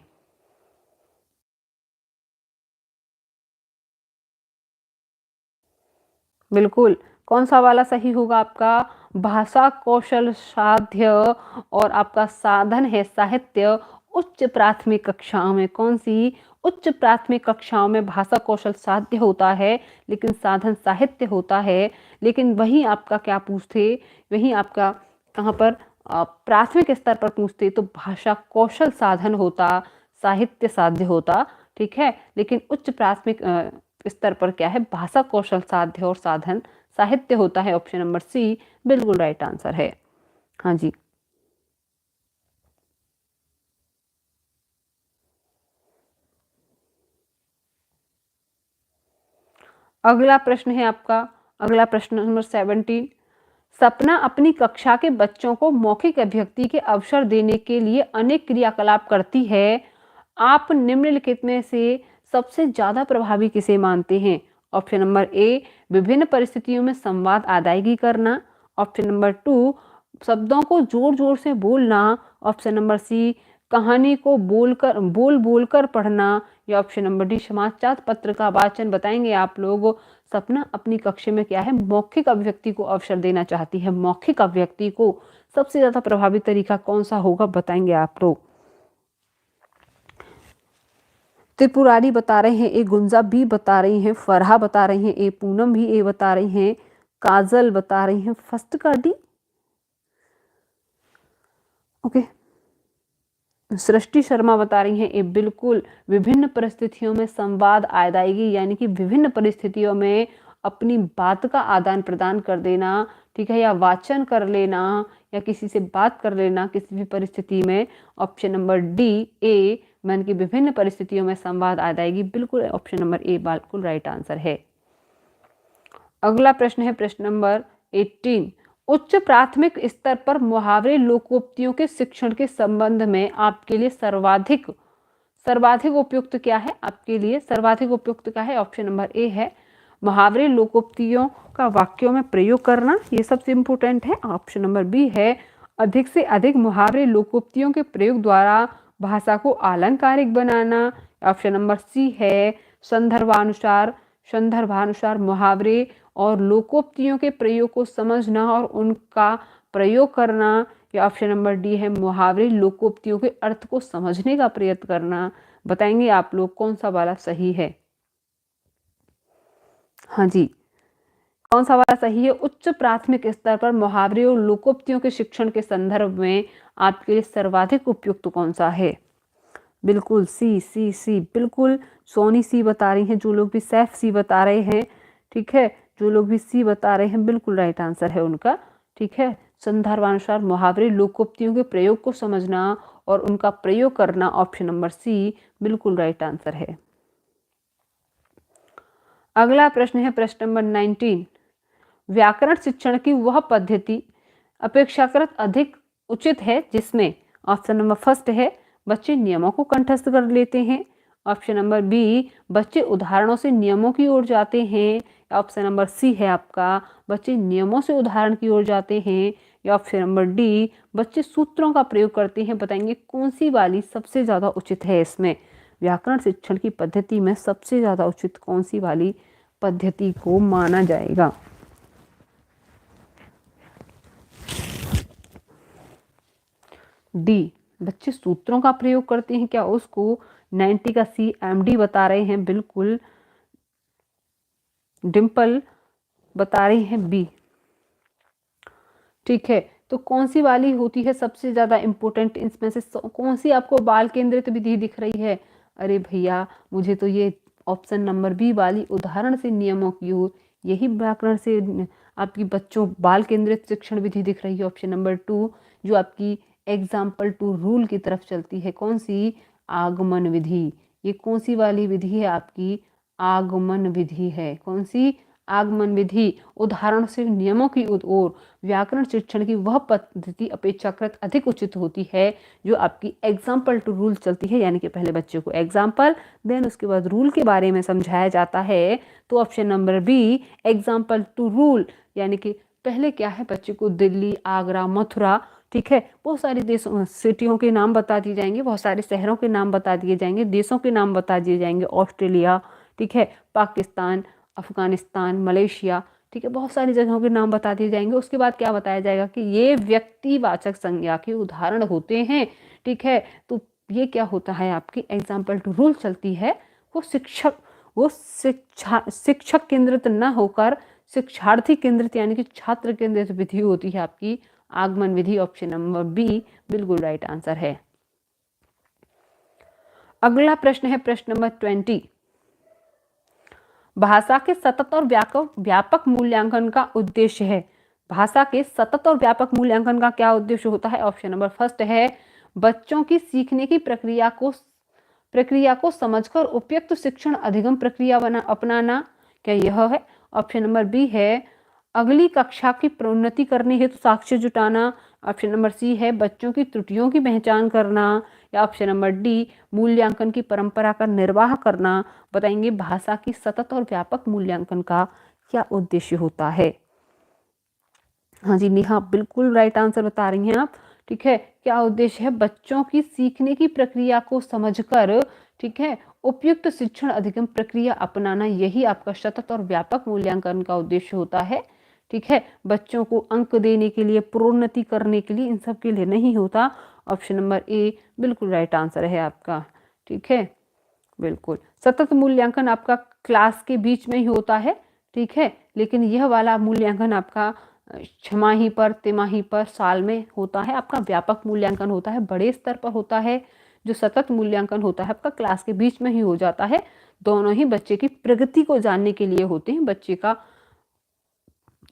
बिल्कुल, कौन सा वाला सही होगा आपका, भाषा कौशल साध्य और आपका साधन है साहित्य उच्च प्राथमिक कक्षाओं में। कौन सी, उच्च प्राथमिक कक्षाओं में भाषा कौशल साध्य होता है लेकिन साधन साहित्य होता है। लेकिन वही आपका क्या पूछते, वही आपका कहाँ पर प्राथमिक स्तर पर पूछते तो भाषा कौशल साधन होता, साहित्य साध्य होता। ठीक है, लेकिन उच्च प्राथमिक स्तर पर क्या है, भाषा कौशल साध्य और साधन साहित्य होता है। ऑप्शन नंबर सी बिल्कुल राइट आंसर है। हाँ जी, अगला प्रश्न है आपका, अगला प्रश्न नंबर 17। सपना अपनी कक्षा के बच्चों को मौखिक अभिव्यक्ति के अवसर देने के लिए अनेक क्रियाकलाप करती है। आप निम्नलिखित में से सबसे ज्यादा प्रभावी किसे मानते हैं। ऑप्शन नंबर ए विभिन्न परिस्थितियों में संवाद अदायगी करना। ऑप्शन नंबर 2 शब्दों को जोर जोर से बोलना। ऑप्शन नंबर सी कहानी को बोल कर पढ़ना। या ऑप्शन नंबर डी समाचार पत्र का वाचन। बताएंगे आप लोग, सपना अपनी कक्षा में क्या है, मौखिक अभिव्यक्ति को अवसर देना चाहती है। मौखिक अभिव्यक्ति को सबसे ज्यादा प्रभावी तरीका कौन सा होगा, बताएंगे आप लोग। त्रिपुरारी बता रहे हैं ए, गुंजा बी बता रही हैं, फरहा बता रही हैं ए, पूनम भी ए बता रही हैं, काजल बता रही हैं फर्स्ट का डी। ओके, सृष्टि शर्मा बता रही हैं ए बिल्कुल विभिन्न परिस्थितियों में संवाद अदायगी, यानी कि विभिन्न परिस्थितियों में अपनी बात का आदान प्रदान कर देना। ठीक है, या वाचन कर लेना या किसी से बात कर लेना किसी भी परिस्थिति में। ऑप्शन नंबर डी ए मन की विभिन्न परिस्थितियों में संवाद अदायगी, बिल्कुल ऑप्शन नंबर ए बिल्कुल राइट आंसर है। अगला प्रश्न है प्रश्न नंबर 18। उच्च प्राथमिक स्तर पर मुहावरे लोकोक्तियों के शिक्षण के संबंध में आपके लिए सर्वाधिक सर्वाधिक उपयुक्त क्या है, आपके लिए सर्वाधिक उपयुक्त क्या है। ऑप्शन नंबर ए है मुहावरे लोकोक्तियों का वाक्यों में प्रयोग करना, ये सबसे इंपोर्टेंट है। ऑप्शन नंबर बी है अधिक से अधिक मुहावरे लोकोक्तियों के प्रयोग द्वारा भाषा को आलंकारिक बनाना। ऑप्शन नंबर सी है संदर्भानुसार मुहावरे और लोकोक्तियों के प्रयोग को समझना और उनका प्रयोग करना। या ऑप्शन नंबर डी है मुहावरे लोकोक्तियों के अर्थ को समझने का प्रयत्न करना। बताएंगे आप लोग कौन सा वाला सही है। हाँ जी, कौन सा वाला सही है, उच्च प्राथमिक स्तर पर मुहावरे और लोकोक्तियों के शिक्षण के संदर्भ में आपके लिए सर्वाधिक उपयुक्त कौन सा है। बिल्कुल सी सी सी, बिल्कुल सोनी सी बता रही हैं, जो लोग भी सैफ सी बता रहे हैं। ठीक है, जो लोग भी सी बता रहे हैं बिल्कुल राइट आंसर है उनका। ठीक है, संदर्भानुसार मुहावरे लोकोक्तियों के प्रयोग को समझना और उनका प्रयोग करना, ऑप्शन नंबर सी बिल्कुल राइट आंसर है। अगला प्रश्न है प्रश्न नंबर 19। व्याकरण शिक्षण की वह पद्धति अपेक्षाकृत अधिक उचित है जिसमें, ऑप्शन नंबर फर्स्ट है बच्चे नियमों को कंठस्थ कर लेते हैं। ऑप्शन नंबर बी बच्चे उदाहरणों से नियमों की ओर जाते हैं। ऑप्शन नंबर सी है आपका बच्चे नियमों से उदाहरण की ओर जाते हैं। या ऑप्शन नंबर डी बच्चे सूत्रों का प्रयोग करते हैं। बताएंगे कौन सी वाली सबसे ज्यादा उचित है, इसमें व्याकरण शिक्षण की पद्धति में सबसे ज्यादा उचित कौन सी वाली पद्धति को माना जाएगा। डी बच्चे सूत्रों का प्रयोग करते हैं, क्या उसको 90 का सी एमडी बता रहे हैं, बिल्कुल डिम्पल बता रही हैं बी। ठीक है, तो कौन सी वाली होती है सबसे ज्यादा इंपॉर्टेंट, इसमें से कौन सी आपको बाल केंद्रित विधि दिख रही है। अरे भैया मुझे तो ये ऑप्शन नंबर बी वाली उदाहरण से नियमों की ओर, यही व्याकरण से आपकी बच्चों बाल केंद्रित शिक्षण विधि दिख रही है। ऑप्शन नंबर 2 जो आपकी एग्जाम्पल टू रूल की तरफ चलती है, कौन सी, आगमन विधि। ये कौन सी वाली विधि है आपकी? आगमन विधि है। कौन सी? आगमन विधि। उदाहरण से नियमों की ओर व्याकरण शिक्षण की वह पद्धति अपेक्षाकृत अधिक उचित होती है जो आपकी एग्जाम्पल टू रूल चलती है, यानी कि पहले बच्चे को एग्जाम्पल, देन उसके बाद रूल के बारे में समझाया जाता है। तो option number B, example to rule, यानी कि पहले क्या है, बच्चे को दिल्ली, आगरा, मथुरा, ठीक है, बहुत सारे देशों सिटियों के नाम बता दिए जाएंगे, बहुत सारे शहरों के नाम बता दिए जाएंगे, देशों के नाम बता दिए जाएंगे, ऑस्ट्रेलिया, ठीक है, पाकिस्तान, अफगानिस्तान, मलेशिया, ठीक है, बहुत सारी जगहों के नाम बता दिए जाएंगे। उसके बाद क्या बताया जाएगा कि ये व्यक्तिवाचक संज्ञा के उदाहरण होते हैं, ठीक है। तो ये क्या होता है, आपकी एग्जाम्पल टू रूल चलती है। वो शिक्षक केंद्रित न होकर शिक्षार्थी केंद्रित, यानी कि छात्र केंद्रित विधि होती है आपकी आगमन विधि। ऑप्शन नंबर बी बिल्कुल राइट आंसर है। अगला प्रश्न है प्रश्न नंबर 20। भाषा के सतत और व्यापक मूल्यांकन का उद्देश्य है। भाषा के सतत और व्यापक मूल्यांकन का क्या उद्देश्य होता है? ऑप्शन नंबर फर्स्ट है बच्चों की सीखने की प्रक्रिया को समझकर उपयुक्त शिक्षण अधिगम प्रक्रिया अपनाना, क्या यह है? ऑप्शन नंबर बी है अगली कक्षा की प्रोन्नति करने हेतु साक्ष्य जुटाना। ऑप्शन नंबर सी है बच्चों की त्रुटियों की पहचान करना, या ऑप्शन नंबर डी मूल्यांकन की परंपरा का निर्वाह करना। बताएंगे भाषा की सतत और व्यापक मूल्यांकन का क्या उद्देश्य होता है? हाँ जी नेहा, बिल्कुल राइट आंसर बता रही हैं आप, ठीक है। क्या उद्देश्य है? बच्चों की सीखने की प्रक्रिया को समझकर, ठीक है, उपयुक्त शिक्षण अधिगम प्रक्रिया अपनाना, यही आपका सतत और व्यापक मूल्यांकन का उद्देश्य होता है, ठीक है। बच्चों को अंक देने के लिए, प्रोन्नति करने के लिए, इन सब के लिए नहीं होता। ऑप्शन नंबर ए बिल्कुल राइट आंसर है आपका, ठीक है। बिल्कुल सतत मूल्यांकन आपका क्लास के बीच में ही होता है, ठीक है, लेकिन यह वाला मूल्यांकन आपका छमाही पर, तिमाही पर, साल में होता है। आपका व्यापक मूल्यांकन होता है, बड़े स्तर पर होता है। जो सतत मूल्यांकन होता है आपका क्लास के बीच में ही हो जाता है। दोनों ही बच्चे की प्रगति को जानने के लिए होते हैं, बच्चे का,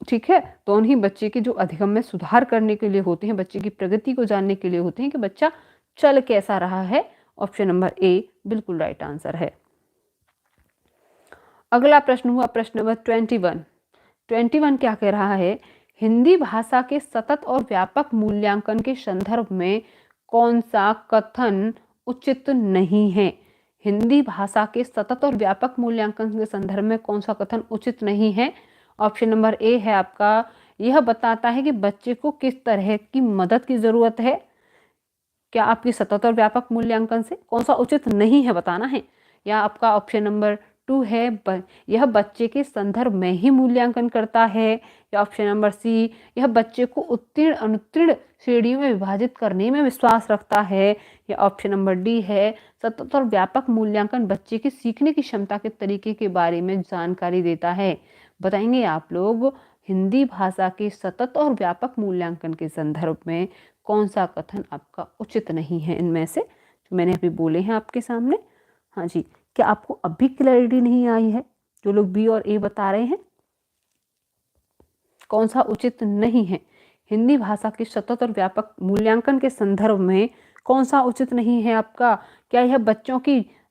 ठीक है, दोनों ही बच्चे के जो अधिगम में सुधार करने के लिए होते हैं, बच्चे की प्रगति को जानने के लिए होते हैं कि बच्चा चल कैसा रहा है। ऑप्शन नंबर ए बिल्कुल राइट आंसर है। अगला प्रश्न हुआ प्रश्न नंबर 21। 21 क्या कह रहा है? हिंदी भाषा के सतत और व्यापक मूल्यांकन के संदर्भ में कौन सा कथन उचित नहीं है? हिंदी भाषा के सतत और व्यापक मूल्यांकन के संदर्भ में कौन सा कथन उचित नहीं है? ऑप्शन नंबर ए है आपका यह बताता है कि बच्चे को किस तरह की मदद की जरूरत है। क्या आपकी सतत और व्यापक मूल्यांकन से कौन सा उचित नहीं है बताना है। या आपका ऑप्शन नंबर 2 है यह बच्चे के संदर्भ में ही मूल्यांकन करता है। या ऑप्शन नंबर सी यह बच्चे को उत्तीर्ण अनुत्तीर्ण श्रेणियों में विभाजित करने में विश्वास रखता है। या ऑप्शन नंबर डी है सतत और व्यापक मूल्यांकन बच्चे की सीखने की क्षमता के तरीके के बारे में जानकारी देता है। बताएंगे आप लोग हिंदी भाषा के सतत और व्यापक मूल्यांकन के संदर्भ में कौन सा कथन आपका उचित नहीं है इनमें से जो मैंने अभी बोले हैं आपके सामने। हाँ जी, क्या आपको अभी क्लैरिटी नहीं आई है? जो लोग बी और ए बता रहे हैं कौन सा उचित नहीं है हिंदी भाषा के सतत और व्यापक मूल्यांकन के संदर्भ में कौन सा उचित नहीं है आपका? क्या यह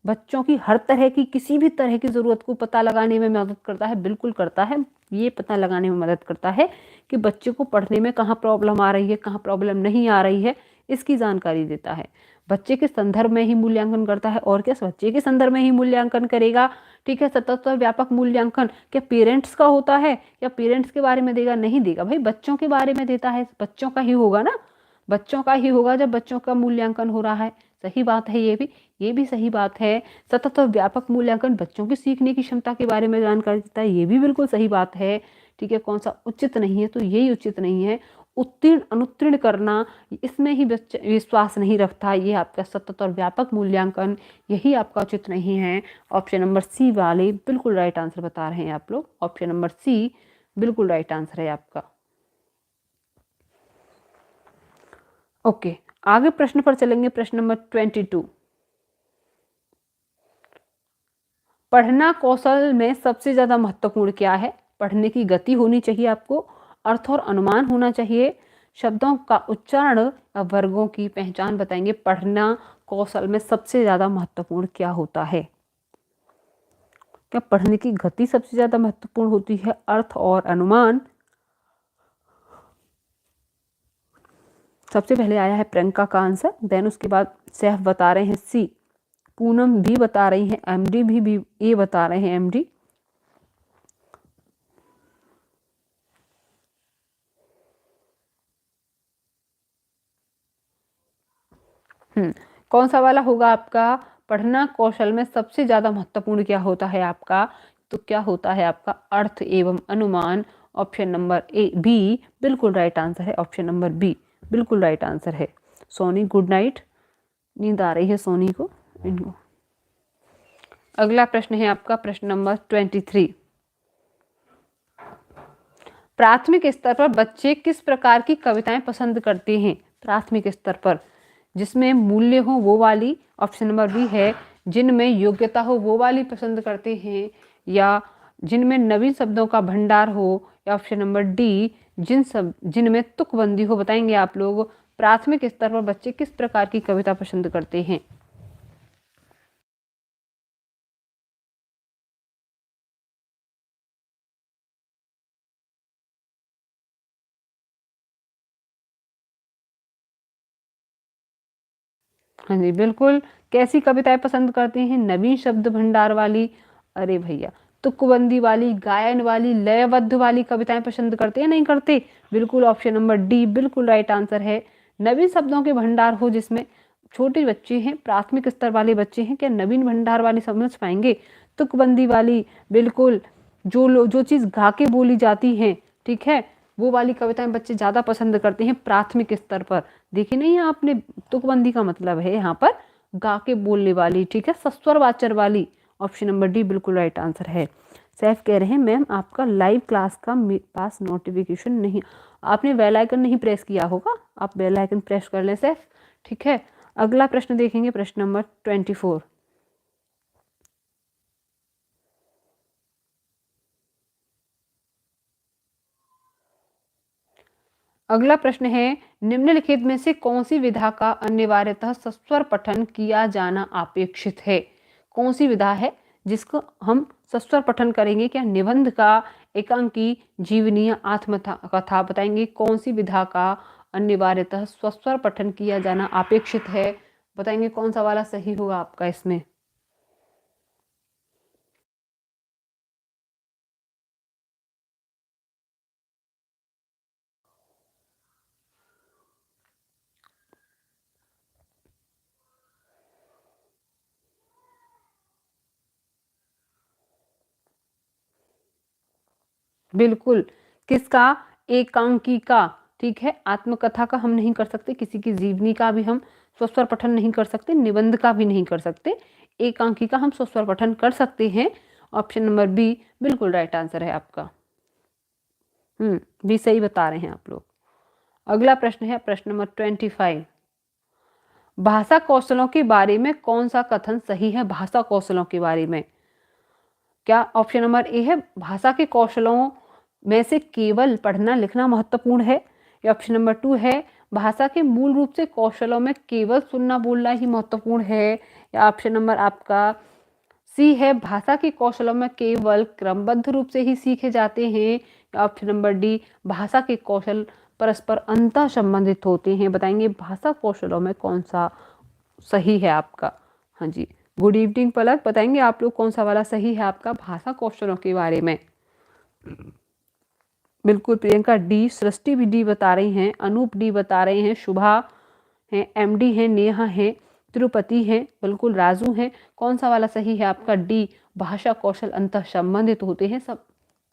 बच्चों की हर तरह की किसी भी तरह की ज़रूरत को पता लगाने में मदद करता है? बिल्कुल करता है। ये पता लगाने में मदद करता है कि बच्चे को पढ़ने में कहाँ प्रॉब्लम आ रही है, कहाँ प्रॉब्लम नहीं आ रही है, इसकी जानकारी देता है। बच्चे के संदर्भ में ही मूल्यांकन करता है। और क्या बच्चे के संदर्भ में ही मूल्यांकन करेगा? ठीक है, सतत और व्यापक मूल्यांकन क्या पेरेंट्स का होता है या पेरेंट्स के बारे में देगा? नहीं देगा भाई, बच्चों के बारे में देता है, बच्चों का ही होगा ना, बच्चों का ही होगा जब बच्चों का मूल्यांकन हो रहा है। सही बात है, ये भी सही बात है। सतत और व्यापक मूल्यांकन बच्चों की सीखने की क्षमता के बारे में जानकारी देता है, ये भी बिल्कुल सही बात है। ठीक है, कौन सा उचित नहीं है? तो यही उचित नहीं है। उत्तीर्ण अनुत्तीर्ण करना, इसमें ही बच्चा विश्वास नहीं रखता, ये आपका सतत और व्यापक मूल्यांकन, यही आपका उचित नहीं है। ऑप्शन नंबर सी वाले बिल्कुल राइट आंसर बता रहे हैं आप लोग। ऑप्शन नंबर सी बिल्कुल राइट आंसर है आपका। ओके, आगे प्रश्न पर चलेंगे। प्रश्न नंबर 22। पढ़ना कौशल में सबसे ज्यादा महत्वपूर्ण क्या है? पढ़ने की गति होनी चाहिए आपको, अर्थ और अनुमान होना चाहिए, शब्दों का उच्चारण, वर्गों की पहचान। बताएंगे पढ़ना कौशल में सबसे ज्यादा महत्वपूर्ण क्या होता है? क्या पढ़ने की गति सबसे ज्यादा महत्वपूर्ण होती है, अर्थ और अनुमान? सबसे पहले आया है प्रियंका का आंसर, देन उसके बाद सैफ बता रहे हैं सी, पूनम भी बता रही हैं एमडी, भी ए बता रहे हैं एमडी। कौन सा वाला होगा आपका? पढ़ना कौशल में सबसे ज्यादा महत्वपूर्ण क्या होता है आपका? तो क्या होता है आपका? अर्थ एवं अनुमान। ऑप्शन नंबर ए बी बिल्कुल राइट आंसर है, ऑप्शन नंबर बी बिल्कुल राइट आंसर है। सोनी गुड नाइट, नींद आ रही है सोनी को इनको। अगला प्रश्न है आपका प्रश्न नंबर 23। प्राथमिक स्तर पर बच्चे किस प्रकार की कविताएं पसंद करते हैं? प्राथमिक स्तर पर जिसमें मूल्य हो वो वाली, ऑप्शन नंबर बी है जिनमें योग्यता हो वो वाली पसंद करते हैं, या जिनमें नवीन शब्दों का भंडार हो, या ऑप्शन नंबर डी जिनमें तुकबंदी हो। बताएंगे आप लोग प्राथमिक स्तर पर बच्चे किस प्रकार की कविता पसंद करते हैं? हाँ जी बिल्कुल। कैसी कविताएं पसंद करते हैं? नवीन शब्द भंडार वाली, अरे भैया तुकबंदी वाली, गायन वाली, लयबद्ध वाली कविताएं पसंद करते हैं, नहीं करते? बिल्कुल ऑप्शन नंबर डी बिल्कुल राइट आंसर है। नवीन शब्दों के भंडार हो, जिसमें छोटे बच्चे हैं, प्राथमिक स्तर वाले बच्चे हैं, क्या नवीन भंडार वाली समझ पाएंगे? तुकबंदी वाली बिल्कुल, जो चीज गा के बोली जाती है, ठीक है, वो वाली कविताएं बच्चे ज्यादा पसंद करते हैं प्राथमिक स्तर पर। देखिए नहीं आपने, तुकबंदी का मतलब है यहाँ पर गा के बोलने वाली, ठीक है, सस्वर वाचर वाली। ऑप्शन नंबर डी बिल्कुल राइट आंसर है। सैफ कह रहे हैं मैम आपका लाइव क्लास का मेरे पास नोटिफिकेशन नहीं, आपने बेल आइकन नहीं प्रेस किया होगा, आप बेल आइकन प्रेस कर लें सैफ, ठीक है। अगला प्रश्न देखेंगे, प्रश्न नंबर 24। अगला प्रश्न है, निम्नलिखित में से कौन सी विधा का अनिवार्यतः सस्वर पठन किया जाना अपेक्षित है? कौन सी विधा है जिसको हम सस्वर पठन करेंगे? क्या निबंध का, एकांकी, जीवनी या आत्मकथा? बताएंगे कौन सी विधा का अनिवार्यतः सस्वर पठन किया जाना अपेक्षित है? बताएंगे कौन सा वाला सही होगा आपका इसमें? बिल्कुल, किसका? एकांकिका, ठीक है। आत्मकथा का हम नहीं कर सकते, किसी की जीवनी का भी हम स्वस्वर पठन नहीं कर सकते, निबंध का भी नहीं कर सकते। एकांकिका हम स्वस्वर पठन कर सकते हैं। ऑप्शन नंबर बी बिल्कुल राइट आंसर है आपका। बी सही बता रहे हैं आप लोग। अगला प्रश्न है प्रश्न नंबर 25। भाषा कौशलों के बारे में कौन सा कथन सही है? भाषा कौशलों के बारे में क्या? ऑप्शन नंबर ए है भाषा के कौशलों में से केवल पढ़ना लिखना महत्वपूर्ण है, या ऑप्शन नंबर 2 है भाषा के मूल रूप से कौशलों में केवल सुनना बोलना ही महत्वपूर्ण है, या ऑप्शन नंबर आपका सी है भाषा के कौशलों में केवल क्रमबद्ध रूप से ही सीखे जाते हैं, या ऑप्शन नंबर डी भाषा के कौशल परस्पर अंतः संबंधित होते हैं। बताएंगे भाषा कौशलों में कौन सा सही है आपका? हाँ जी, गुड इवनिंग पलक, बताएंगे आप लोग कौन सा वाला सही है आपका भाषा कौशलों के बारे में? बिल्कुल प्रियंका डी, सृष्टि भी डी बता रही हैं, अनूप डी बता रहे हैं, शुभा हैं, एमडी हैं, नेहा हैं, तिरुपति हैं, बिल्कुल राजू हैं। कौन सा वाला सही है आपका? डी, भाषा कौशल अंतः संबंधित होते हैं सब।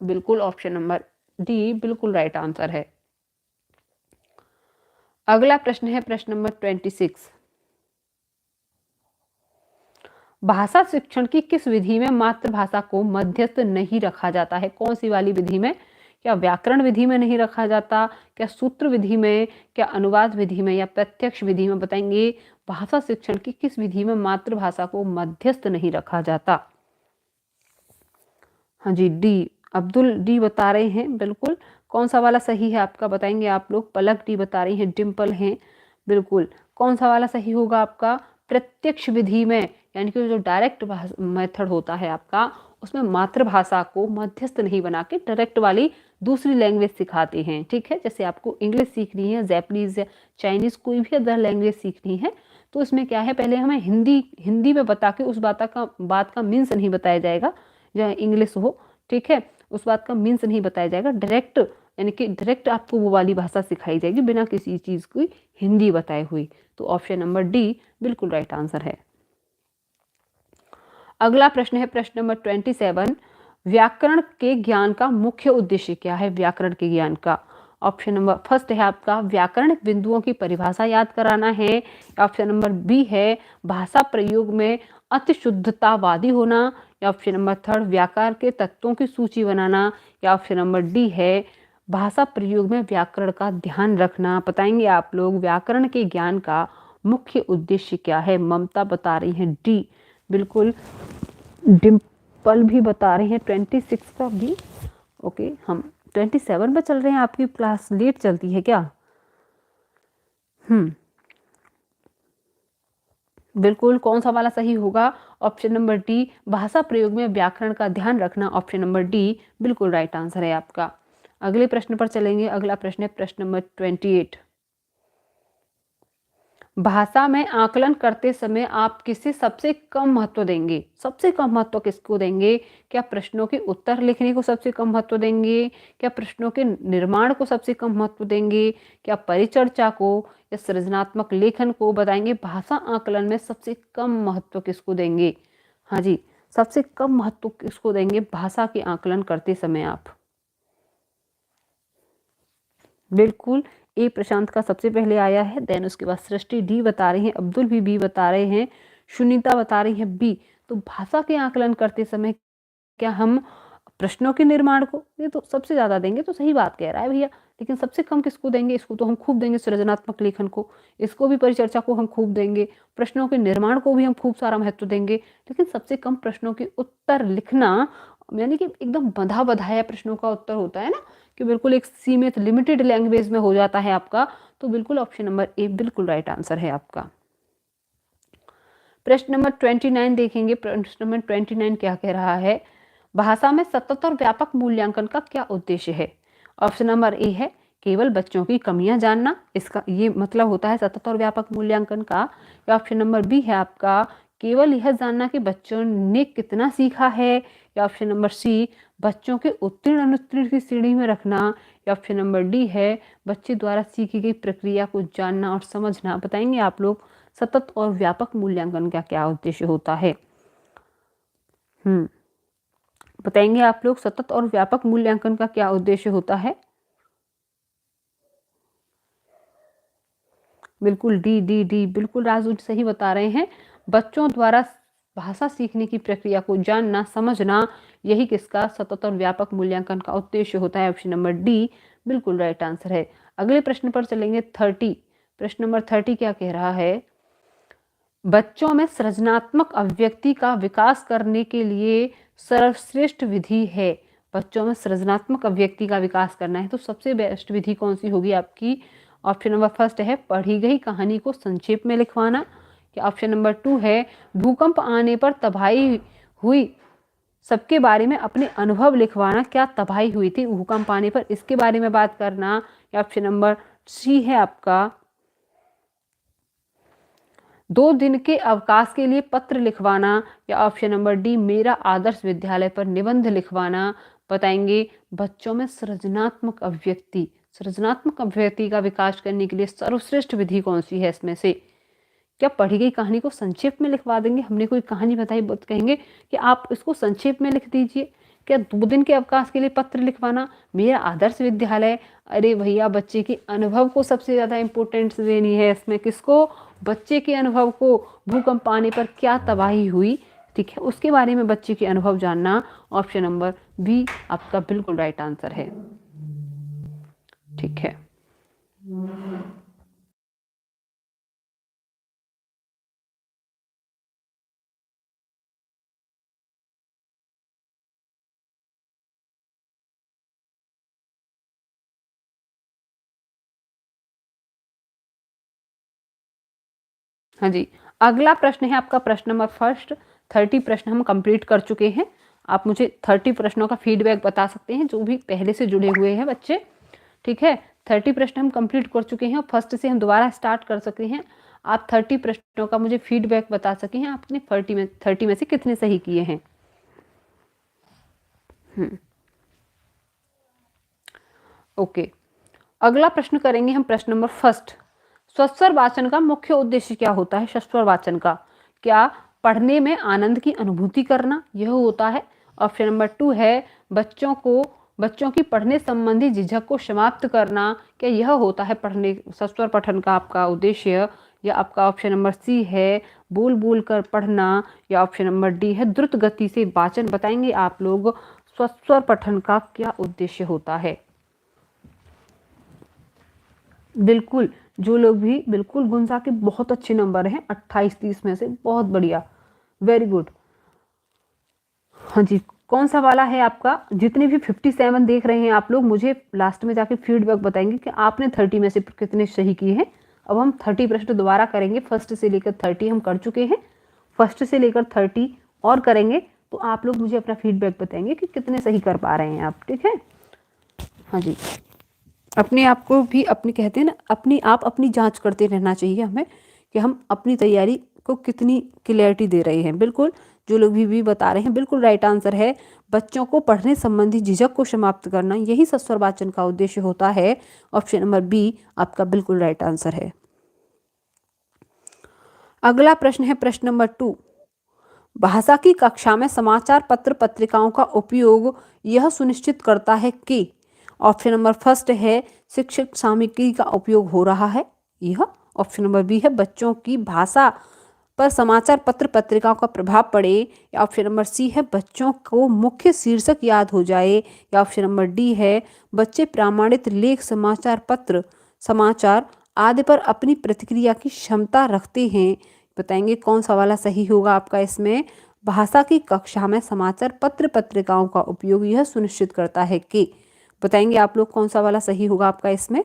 बिल्कुल ऑप्शन नंबर डी बिल्कुल राइट आंसर है। अगला प्रश्न है प्रश्न नंबर 26। भाषा शिक्षण की किस विधि में मातृभाषा को मध्यस्थ नहीं रखा जाता है? कौन सी वाली विधि में? क्या व्याकरण विधि में नहीं रखा जाता, क्या सूत्र विधि में, क्या अनुवाद विधि में, या प्रत्यक्ष विधि में? बताएंगे भाषा शिक्षण की किस विधि में मातृभाषा को मध्यस्थ नहीं रखा जाता? हाँ जी डी, अब्दुल डी बता रहे हैं, बिल्कुल। कौन सा वाला सही है आपका? बताएंगे आप लोग। पलक डी बता रही हैं, डिम्पल हैं, बिल्कुल। कौन सा वाला सही होगा आपका? प्रत्यक्ष विधि में, यानी कि जो डायरेक्ट मेथड होता है आपका, उसमें मातृभाषा को मध्यस्थ नहीं बना के डायरेक्ट वाली दूसरी लैंग्वेज सिखाते हैं। ठीक है, जैसे आपको इंग्लिश सीखनी है, जैपनीज या चाइनीज कोई भी अदर लैंग्वेज सीखनी है, तो इसमें क्या है, पहले हमें हिंदी में बता के उस बात का मीन्स नहीं बताया जाएगा, जो इंग्लिश हो, ठीक है, उस बात का मीन्स नहीं बताया जाएगा, डायरेक्ट, यानी कि डायरेक्ट आपको वो वाली भाषा सिखाई जाएगी बिना किसी चीज़ की हिंदी बताए हुई। तो ऑप्शन नंबर डी बिल्कुल राइट आंसर है। अगला प्रश्न है प्रश्न नंबर 27, व्याकरण के ज्ञान का मुख्य उद्देश्य क्या है? व्याकरण के ज्ञान का ऑप्शन नंबर फर्स्ट है आपका व्याकरणिक बिंदुओं की परिभाषा याद कराना है, ऑप्शन नंबर बी है भाषा प्रयोग में अतिशुद्धतावादी होना, या ऑप्शन नंबर थर्ड व्याकरण के तत्वों की सूची बनाना, या ऑप्शन नंबर डी है भाषा प्रयोग में व्याकरण का ध्यान रखना। बताएंगे आप लोग व्याकरण के ज्ञान का मुख्य उद्देश्य क्या है? ममता बता रही है डी, बिल्कुल डिम्पल भी बता रही है 26 का भी। ओके, हम 27 पे चल रहे हैं, आपकी क्लास लेट चलती है क्या? बिल्कुल, कौन सा वाला सही होगा? ऑप्शन नंबर डी भाषा प्रयोग में व्याकरण का ध्यान रखना, ऑप्शन नंबर डी बिल्कुल राइट आंसर है आपका। अगले प्रश्न पर चलेंगे। अगला प्रश्न है प्रश्न नंबर 28, भाषा में आकलन करते समय आप किसे सबसे कम महत्व देंगे? सबसे कम महत्व किसको देंगे? क्या प्रश्नों के उत्तर लिखने को सबसे कम महत्व देंगे? क्या प्रश्नों के निर्माण को सबसे कम महत्व देंगे? क्या परिचर्चा को या सृजनात्मक लेखन को? बताएंगे भाषा आकलन में सबसे कम महत्व किसको देंगे? हाँ जी, सबसे कम महत्व किसको देंगे भाषा के आकलन करते समय आप? बिल्कुल, ए प्रशांत का सबसे पहले आया है, देन उसके बाद सृष्टि डी बता रही हैं, अब्दुल भी बी बता रहे हैं, सुनीता बता रही है बी। तो भाषा के आकलन करते समय क्या हम प्रश्नों के निर्माण को, ये तो सबसे ज़्यादा देंगे, तो सही बात कह रहा है भैया, लेकिन सबसे कम किसको देंगे? इसको तो हम खूब देंगे, सृजनात्मक लेखन को, इसको भी परिचर्चा को हम खूब देंगे, प्रश्नों के निर्माण को भी हम खूब सारा महत्व देंगे, लेकिन सबसे कम प्रश्नों के उत्तर लिखना, यानी कि एकदम बंधा बधाया प्रश्नों का उत्तर होता है ना, कि बिल्कुल एक सीमित लिमिटेड लैंग्वेज में हो जाता है आपका, तो बिल्कुल ऑप्शन नंबर ए बिल्कुल राइट आंसर है आपका। प्रश्न नंबर 29 देखेंगे। प्रश्न नंबर 29 क्या कह रहा है? भाषा में सतत और व्यापक मूल्यांकन का क्या उद्देश्य है? ऑप्शन नंबर ए है केवल बच्चों की कमियां जानना, इसका ये मतलब होता है सतत और व्यापक मूल्यांकन का, या ऑप्शन नंबर बी है आपका केवल यह जानना कि बच्चों ने कितना सीखा है, या ऑप्शन नंबर सी बच्चों के उत्तीर्ण अनुत्तीर्ण की श्रेणी में रखना, या ऑप्शन नंबर डी है बच्चे द्वारा सीखी गई प्रक्रिया को जानना और समझना। बताएंगे आप लोग सतत और व्यापक मूल्यांकन का क्या उद्देश्य होता है? बताएंगे आप लोग सतत और व्यापक मूल्यांकन का क्या उद्देश्य होता है? बिल्कुल डी डी डी, बिल्कुल राजू सही बता रहे हैं, बच्चों द्वारा भाषा सीखने की प्रक्रिया को जानना समझना, यही किसका सतत और व्यापक मूल्यांकन का उद्देश्य होता है। ऑप्शन नंबर डी बिल्कुल राइट आंसर है। अगले प्रश्न पर चलेंगे 30। प्रश्न नंबर 30 क्या कह रहा है? बच्चों में सृजनात्मक अभिव्यक्ति का विकास करने के लिए सर्वश्रेष्ठ विधि है। बच्चों में सृजनात्मक अभिव्यक्ति का विकास करना है तो सबसे बेस्ट विधि कौन सी होगी आपकी? ऑप्शन नंबर फर्स्ट है पढ़ी गई कहानी को संक्षेप में लिखवाना, या ऑप्शन नंबर टू है भूकंप आने पर तबाही हुई सबके बारे में अपने अनुभव लिखवाना, क्या तबाही हुई थी भूकंप आने पर इसके बारे में बात करना, या ऑप्शन नंबर सी है आपका 2 दिन के अवकाश के लिए पत्र लिखवाना, या ऑप्शन नंबर डी मेरा आदर्श विद्यालय पर निबंध लिखवाना। बताएंगे बच्चों में सृजनात्मक अभिव्यक्ति का विकास करने के लिए सर्वश्रेष्ठ विधि कौन सी है इसमें से? क्या पढ़ी गई कहानी को संक्षेप में लिखवा देंगे? हमने कोई कहानी बताई बहुत कहेंगे कि आप इसको संक्षेप में लिख दीजिए। क्या 2 दिन के अवकाश के लिए पत्र लिखवाना, मेरा आदर्श विद्यालय? अरे भैया बच्चे के अनुभव को सबसे ज़्यादा इम्पोर्टेंस देनी है इसमें, किसको? बच्चे के अनुभव को, भूकंप आने पर क्या तबाही हुई, ठीक है, उसके बारे में बच्चे के अनुभव जानना। ऑप्शन नंबर बी आपका बिल्कुल राइट आंसर है। ठीक है, हाँ जी, अगला प्रश्न है आपका प्रश्न नंबर फर्स्ट। 30 प्रश्न हम कंप्लीट कर चुके हैं। आप मुझे 30 प्रश्नों का फीडबैक बता सकते हैं जो भी पहले से जुड़े हुए हैं बच्चे। ठीक है, 30 प्रश्न हम कंप्लीट कर चुके हैं और फर्स्ट से हम दोबारा स्टार्ट कर सकते हैं। आप 30 प्रश्नों का मुझे फीडबैक बता सके हैं, आपने 30 में से कितने सही किए हैं। ओके, अगला प्रश्न करेंगे हम प्रश्न नंबर फर्स्ट। स्वस्वर वाचन का मुख्य उद्देश्य क्या होता है? स्वस्वर वाचन का क्या पढ़ने में आनंद की अनुभूति करना, यह होता है। ऑप्शन नंबर 2 है बच्चों की पढ़ने संबंधी झिझक को समाप्त करना, क्या यह होता है पढ़ने स्वस्वर पठन का आपका उद्देश्य। या आपका ऑप्शन नंबर सी है बोल बोल कर पढ़ना, या ऑप्शन नंबर डी है द्रुत गति से वाचन। बताएंगे आप लोग स्वस्वर पठन का क्या उद्देश्य होता है। बिल्कुल, जो लोग भी बिल्कुल गुंजा के बहुत अच्छे नंबर हैं, 28-30 में से, बहुत बढ़िया, वेरी गुड। हाँ जी, कौन सा वाला है आपका? जितने भी 57 देख रहे हैं आप लोग, मुझे लास्ट में जाके फीडबैक बताएंगे कि आपने 30 में से कितने सही किए हैं। अब हम 30 प्रश्न दोबारा करेंगे, फर्स्ट से लेकर 30 हम कर चुके हैं, फर्स्ट से लेकर 30 और करेंगे, तो आप लोग मुझे अपना फीडबैक बताएंगे कि कितने सही कर पा रहे हैं आप। ठीक है, हाँ जी, अपने आप को भी अपनी कहते हैं ना, अपनी जांच करते रहना चाहिए हमें कि हम अपनी तैयारी को कितनी क्लैरिटी दे रहे हैं। बिल्कुल, जो लोग भी बता रहे हैं बिल्कुल राइट आंसर है। बच्चों को पढ़ने संबंधी झिझक को समाप्त करना, यही स्वस्वर वाचन का उद्देश्य होता है। ऑप्शन नंबर बी आपका बिल्कुल राइट आंसर है। अगला प्रश्न है प्रश्न नंबर 2। भाषा की कक्षा में समाचार पत्र पत्रिकाओं का उपयोग यह सुनिश्चित करता है कि। ऑप्शन नंबर फर्स्ट है शिक्षक सामग्री का उपयोग हो रहा है, यह। ऑप्शन नंबर बी है बच्चों की भाषा पर समाचार पत्र पत्रिकाओं का प्रभाव पड़े, या ऑप्शन नंबर सी है बच्चों को मुख्य शीर्षक याद हो जाए, या ऑप्शन नंबर डी है बच्चे प्रमाणित लेख समाचार पत्र समाचार आदि पर अपनी प्रतिक्रिया की क्षमता रखते हैं। बताएंगे कौन सा वाला सही होगा आपका इसमें। भाषा की कक्षा में समाचार पत्र पत्रिकाओं का उपयोग यह सुनिश्चित करता है कि। बताएंगे आप लोग कौन सा वाला सही होगा आपका इसमें।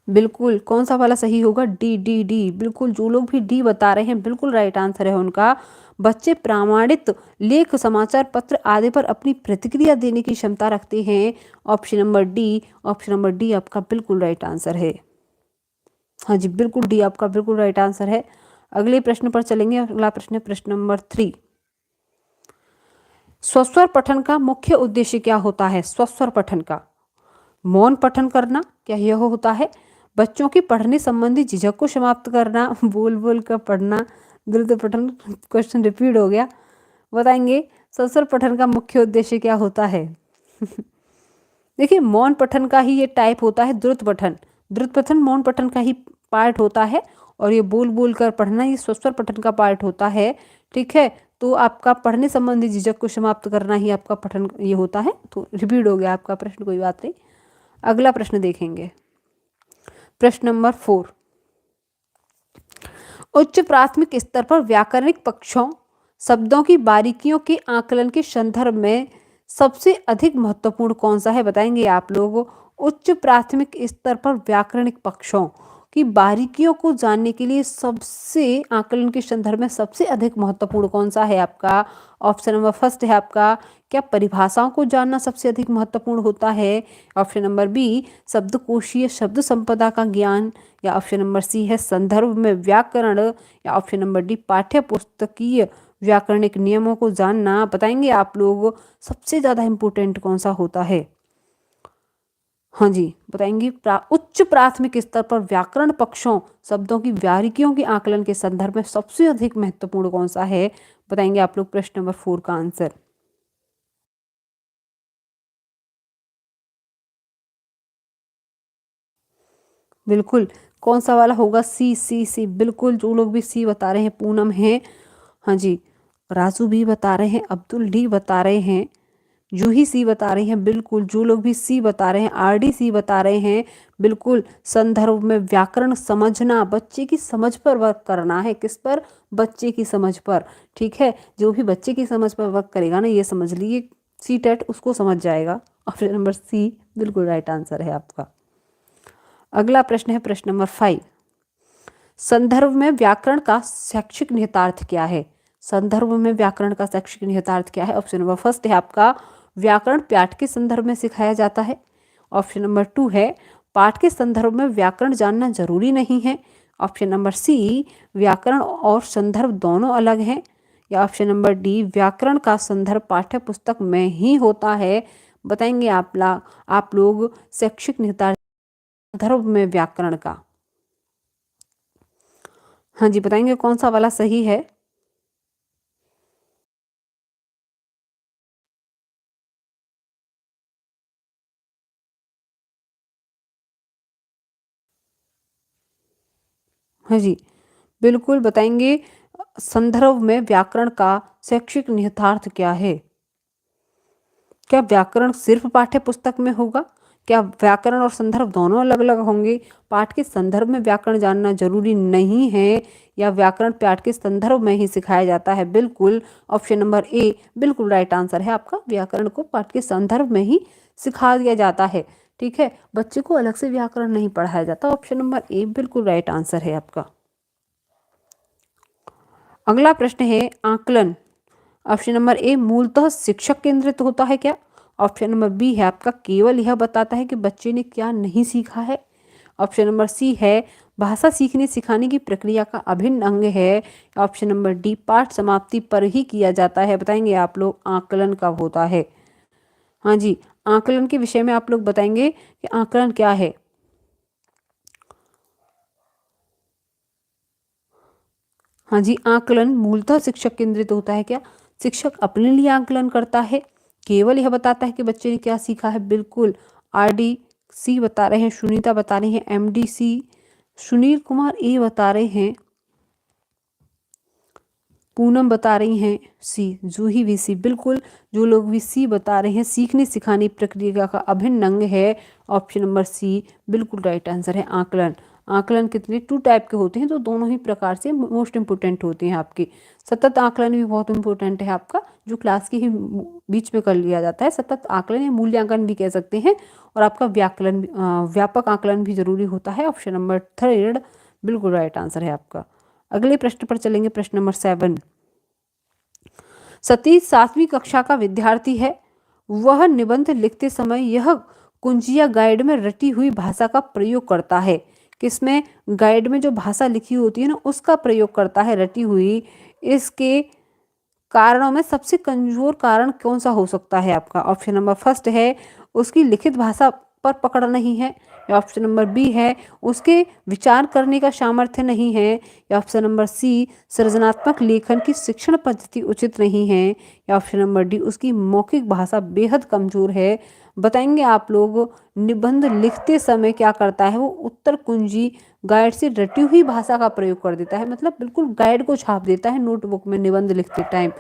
बिल्कुल, कौन सा वाला सही होगा? D D D. बिल्कुल, जो लोग भी डी बता रहे हैं बिल्कुल राइट आंसर है उनका। बच्चे प्रामाणित लेख समाचार पत्र आदि पर अपनी प्रतिक्रिया देने की क्षमता रखते हैं। Option number D, option number D आपका बिल्कुल राइट आंसर है। हाँ जी, बिल्कुल डी आपका बिल्कुल राइट आंसर है। अगले प्रश्न पर चलेंगे। अगला प्रश्न है प्रश्न नंबर 3। स्वस्वर पठन का मुख्य उद्देश्य क्या होता है? स्वस्वर पठन का मौन पठन करना, क्या यह होता है। बच्चों की पढ़ने संबंधी झिझक को समाप्त करना, बोल बोल कर पढ़ना, द्रुत पठन। क्वेश्चन रिपीट हो गया। बताएंगे स्वस्वर पठन का मुख्य उद्देश्य क्या होता है। देखिए, मौन पठन का ही ये टाइप होता है द्रुत पठन। द्रुत पठन मौन पठन का ही पार्ट होता है, और ये बोल बोल कर पढ़ना ये स्वस्वर पठन का पार्ट होता है। ठीक है, तो आपका पढ़ने संबंधी झिझक को समाप्त करना ही आपका पठन ये होता है। तो रिपीट हो गया आपका प्रश्न, कोई बात नहीं। अगला प्रश्न देखेंगे, प्रश्न नंबर 4। उच्च प्राथमिक स्तर पर व्याकरणिक पक्षों शब्दों की बारीकियों के आकलन के संदर्भ में सबसे अधिक महत्वपूर्ण कौन सा है? बताएंगे आप लोग। उच्च प्राथमिक स्तर पर व्याकरणिक पक्षों की बारीकियों को जानने के लिए सबसे आकलन के संदर्भ में सबसे अधिक महत्वपूर्ण कौन सा है आपका? ऑप्शन नंबर फर्स्ट है आपका क्या परिभाषाओं को जानना सबसे अधिक महत्वपूर्ण होता है। ऑप्शन नंबर बी शब्दकोशीय शब्द संपदा का ज्ञान, या ऑप्शन नंबर सी है संदर्भ में व्याकरण, या ऑप्शन नंबर डी पाठ्य पुस्तकीय व्याकरणिक नियमों को जानना। बताएंगे आप लोग सबसे ज्यादा इंपॉर्टेंट कौन सा होता है। हाँ जी, बताएंगे उच्च प्राथमिक स्तर पर व्याकरण पक्षों शब्दों की बारीकियों के आकलन के संदर्भ में सबसे अधिक महत्वपूर्ण कौन सा है। बताएंगे आप लोग प्रश्न नंबर 4 का आंसर। बिल्कुल, कौन सा वाला होगा? सी सी सी। बिल्कुल, जो लोग भी सी बता रहे हैं, पूनम है, हाँ जी, राजू भी बता रहे हैं, अब्दुल डी बता रहे हैं, जूही सी बता रही हैं। बिल्कुल, जो लोग भी सी बता रहे हैं, आरडी सी बता रहे हैं। बिल्कुल, संदर्भ में व्याकरण समझना, बच्चे की समझ पर वर्क करना है। किस पर? बच्चे की समझ पर। ठीक है, जो भी बच्चे की समझ पर वर्क करेगा ना, ये समझ लीजिए सी टेट उसको समझ जाएगा। ऑप्शन नंबर सी बिल्कुल राइट आंसर है आपका। अगला प्रश्न है प्रश्न नंबर 5। संदर्भ में व्याकरण का शैक्षिक निहितार्थ क्या है? संदर्भ में व्याकरण का शैक्षिक निहितार्थ क्या है? ऑप्शन नंबर फर्स्ट है आपका व्याकरण पाठ के संदर्भ में सिखाया जाता है। ऑप्शन नंबर 2 है पाठ के संदर्भ में व्याकरण जानना जरूरी नहीं है। ऑप्शन नंबर सी व्याकरण और संदर्भ दोनों अलग हैं। या ऑप्शन नंबर डी व्याकरण का संदर्भ पाठ्य पुस्तक में ही होता है। बताएंगे आप लोग शैक्षिक निहितार्थ संदर्भ में व्याकरण का। हाँ जी, बताएंगे कौन सा वाला सही है? हाँ जी, बिल्कुल बताएंगे संदर्भ में व्याकरण का शैक्षिक निहितार्थ क्या है? क्या व्याकरण सिर्फ पाठ्य पुस्तक में होगा? क्या व्याकरण और संदर्भ दोनों अलग अलग होंगे? पाठ के संदर्भ में व्याकरण जानना जरूरी नहीं है या व्याकरण पाठ के संदर्भ में ही सिखाया जाता है? बिल्कुल ऑप्शन नंबर ए बिल्कुल राइट आंसर है आपका। व्याकरण को पाठ के संदर्भ में ही सिखा दिया जाता है। ठीक है, बच्चे को अलग से व्याकरण नहीं पढ़ाया जाता। ऑप्शन नंबर ए बिल्कुल राइट आंसर है आपका। अगला प्रश्न है आकलन। ऑप्शन नंबर ए मूलतः शिक्षक केंद्रित होता है क्या? ऑप्शन नंबर बी है आपका केवल यह बताता है कि बच्चे ने क्या नहीं सीखा है। ऑप्शन नंबर सी है भाषा सीखने सिखाने की प्रक्रिया का अभिन्न अंग है। ऑप्शन नंबर डी पाठ समाप्ति पर ही किया जाता है। बताएंगे आप लोग आकलन कब होता है? हाँ जी, आकलन के विषय में आप लोग बताएंगे कि आकलन क्या है। हाँ जी, आकलन मूलतः शिक्षक केंद्रित होता है क्या? शिक्षक अपने लिए आकलन करता है, केवल यह बताता है कि बच्चे ने क्या सीखा है। बिल्कुल आरडी सी बता रहे हैं, सुनीता बता रही हैं, एमडी सी, सुनील कुमार ए बता रहे हैं, पूनम बता रही हैं सी, जूही भी सी। बिल्कुल जो लोग भी सी बता रहे हैं सीखने सिखाने प्रक्रिया का अभिन्न अंग है। ऑप्शन नंबर सी बिल्कुल राइट आंसर है आकलन। आकलन कितने 2 टाइप के होते हैं, तो दोनों ही प्रकार से मोस्ट इंपोर्टेंट होते हैं आपकी। सतत आकलन भी बहुत इंपॉर्टेंट है आपका, जो क्लास के ही बीच में कर लिया जाता है। सतत आकलन या मूल्यांकन भी कह सकते हैं। और आपका व्यापक आकलन भी जरूरी होता है। ऑप्शन नंबर 3 बिल्कुल राइट आंसर है आपका। अगले प्रश्न पर चलेंगे, प्रश्न नंबर 7। सतीश 7वीं कक्षा का विद्यार्थी है। वह निबंध लिखते समय यह कुंजिया गाइड में रटी हुई भाषा का प्रयोग करता है। किसमें? गाइड में जो भाषा लिखी होती है ना उसका प्रयोग करता है, रटी हुई। इसके कारणों में सबसे कमजोर कारण कौन सा हो सकता है आपका? ऑप्शन नंबर फर्स्ट है उसकी लिखित भाषा पर पकड़ नहीं है। या ऑप्शन नंबर बी है उसके विचार करने का सामर्थ्य नहीं है। या ऑप्शन नंबर सी सृजनात्मक लेखन की शिक्षण पद्धति उचित नहीं है। या ऑप्शन नंबर डी उसकी मौखिक भाषा बेहद कमजोर है। बताएंगे आप लोग निबंध लिखते समय क्या करता है? वो उत्तर कुंजी गाइड से रटी हुई भाषा का प्रयोग कर देता है, मतलब बिल्कुल गाइड को छाप देता है नोटबुक में निबंध लिखते टाइम।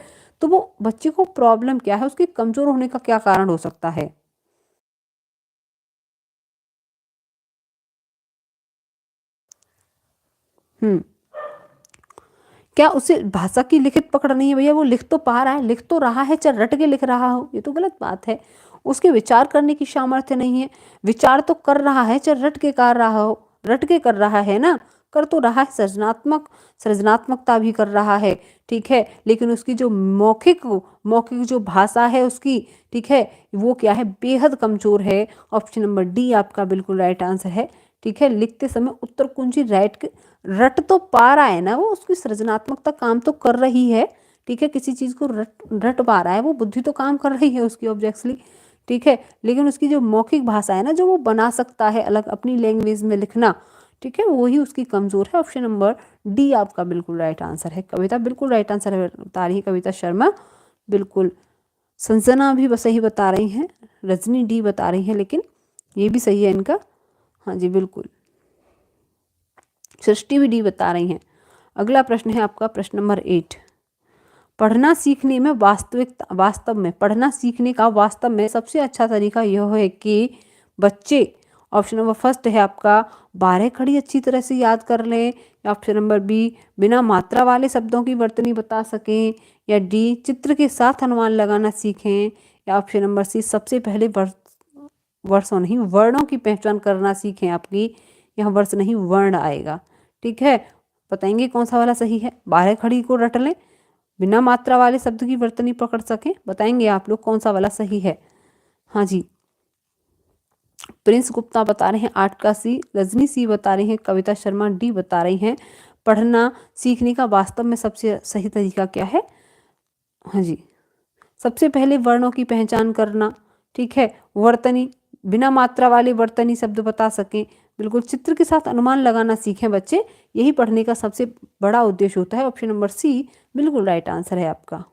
तो वो बच्चे को प्रॉब्लम क्या है, उसके कमजोर होने का क्या कारण हो सकता है? हम्म क्या उसे भाषा की लिखित पकड़ नहीं है? भैया वो लिख तो पा रहा है, लिख तो रहा है, चाहे रट के लिख रहा हो, ये तो गलत बात है। उसके विचार करने की सामर्थ्य नहीं है। विचार तो कर रहा है, चाहे रट के कर रहा हो, रट के कर रहा है ना, कर तो रहा है, सृजनात्मकता भी कर रहा है। ठीक है, लेकिन उसकी जो मौखिक मौखिक जो भाषा है उसकी, ठीक है, वो क्या है? बेहद कमजोर है। ऑप्शन नंबर डी आपका बिल्कुल राइट आंसर है। ठीक है, लिखते समय उत्तर कुंजी रट तो पा रहा है ना, वो उसकी सृजनात्मकता काम तो कर रही है। ठीक है, किसी चीज को रट रट पा रहा है, वो बुद्धि तो काम कर रही है उसकी ऑब्जेक्टली। ठीक है, लेकिन उसकी जो मौखिक भाषा है ना, जो वो बना सकता है अलग अपनी लैंग्वेज में लिखना, ठीक है, वही उसकी कमजोर है। ऑप्शन नंबर डी आपका बिल्कुल राइट आंसर है। कविता बिल्कुल राइट आंसर है, बता रही है कविता शर्मा। बिल्कुल संजना भी सही बता रही हैं, रजनी डी बता रही हैं, लेकिन ये भी सही है इनका। हाँ जी बिल्कुल, सृष्टि भी डी बता रही हैं। अगला प्रश्न है आपका प्रश्न नंबर 8। पढ़ना सीखने में वास्तव में पढ़ना सीखने का वास्तव में सबसे अच्छा तरीका यह है कि बच्चे, ऑप्शन नंबर फर्स्ट है आपका 12 खड़ी अच्छी तरह से याद कर लें। या ऑप्शन नंबर बी बिना मात्रा वाले शब्दों की वर्तनी बता सकें। या डी चित्र के साथ अनुमान लगाना सीखें। या ऑप्शन नंबर सी सबसे पहले वर्षों नहीं वर्णों की पहचान करना सीखें आपकी। यहाँ वर्ष नहीं वर्ण आएगा। ठीक है, बताएंगे कौन सा वाला सही है। 12 खड़ी को रट लें, बिना मात्रा वाले शब्द की वर्तनी पकड़ सकें, बताएंगे आप लोग कौन सा वाला सही है। हाँ जी, प्रिंस गुप्ता बता रहे हैं 8 का सी, रजनी सी बता रही हैं, कविता शर्मा डी बता रही हैं पढ़ना सीखने का वास्तव में सबसे सही तरीका क्या है। हाँ जी, सबसे पहले वर्णों की पहचान करना। ठीक है, वर्तनी, बिना मात्रा वाले वर्तनी शब्द बता सकें, बिल्कुल चित्र के साथ अनुमान लगाना सीखें बच्चे, यही पढ़ने का सबसे बड़ा उद्देश्य होता है। ऑप्शन नंबर सी बिल्कुल राइट आंसर है आपका।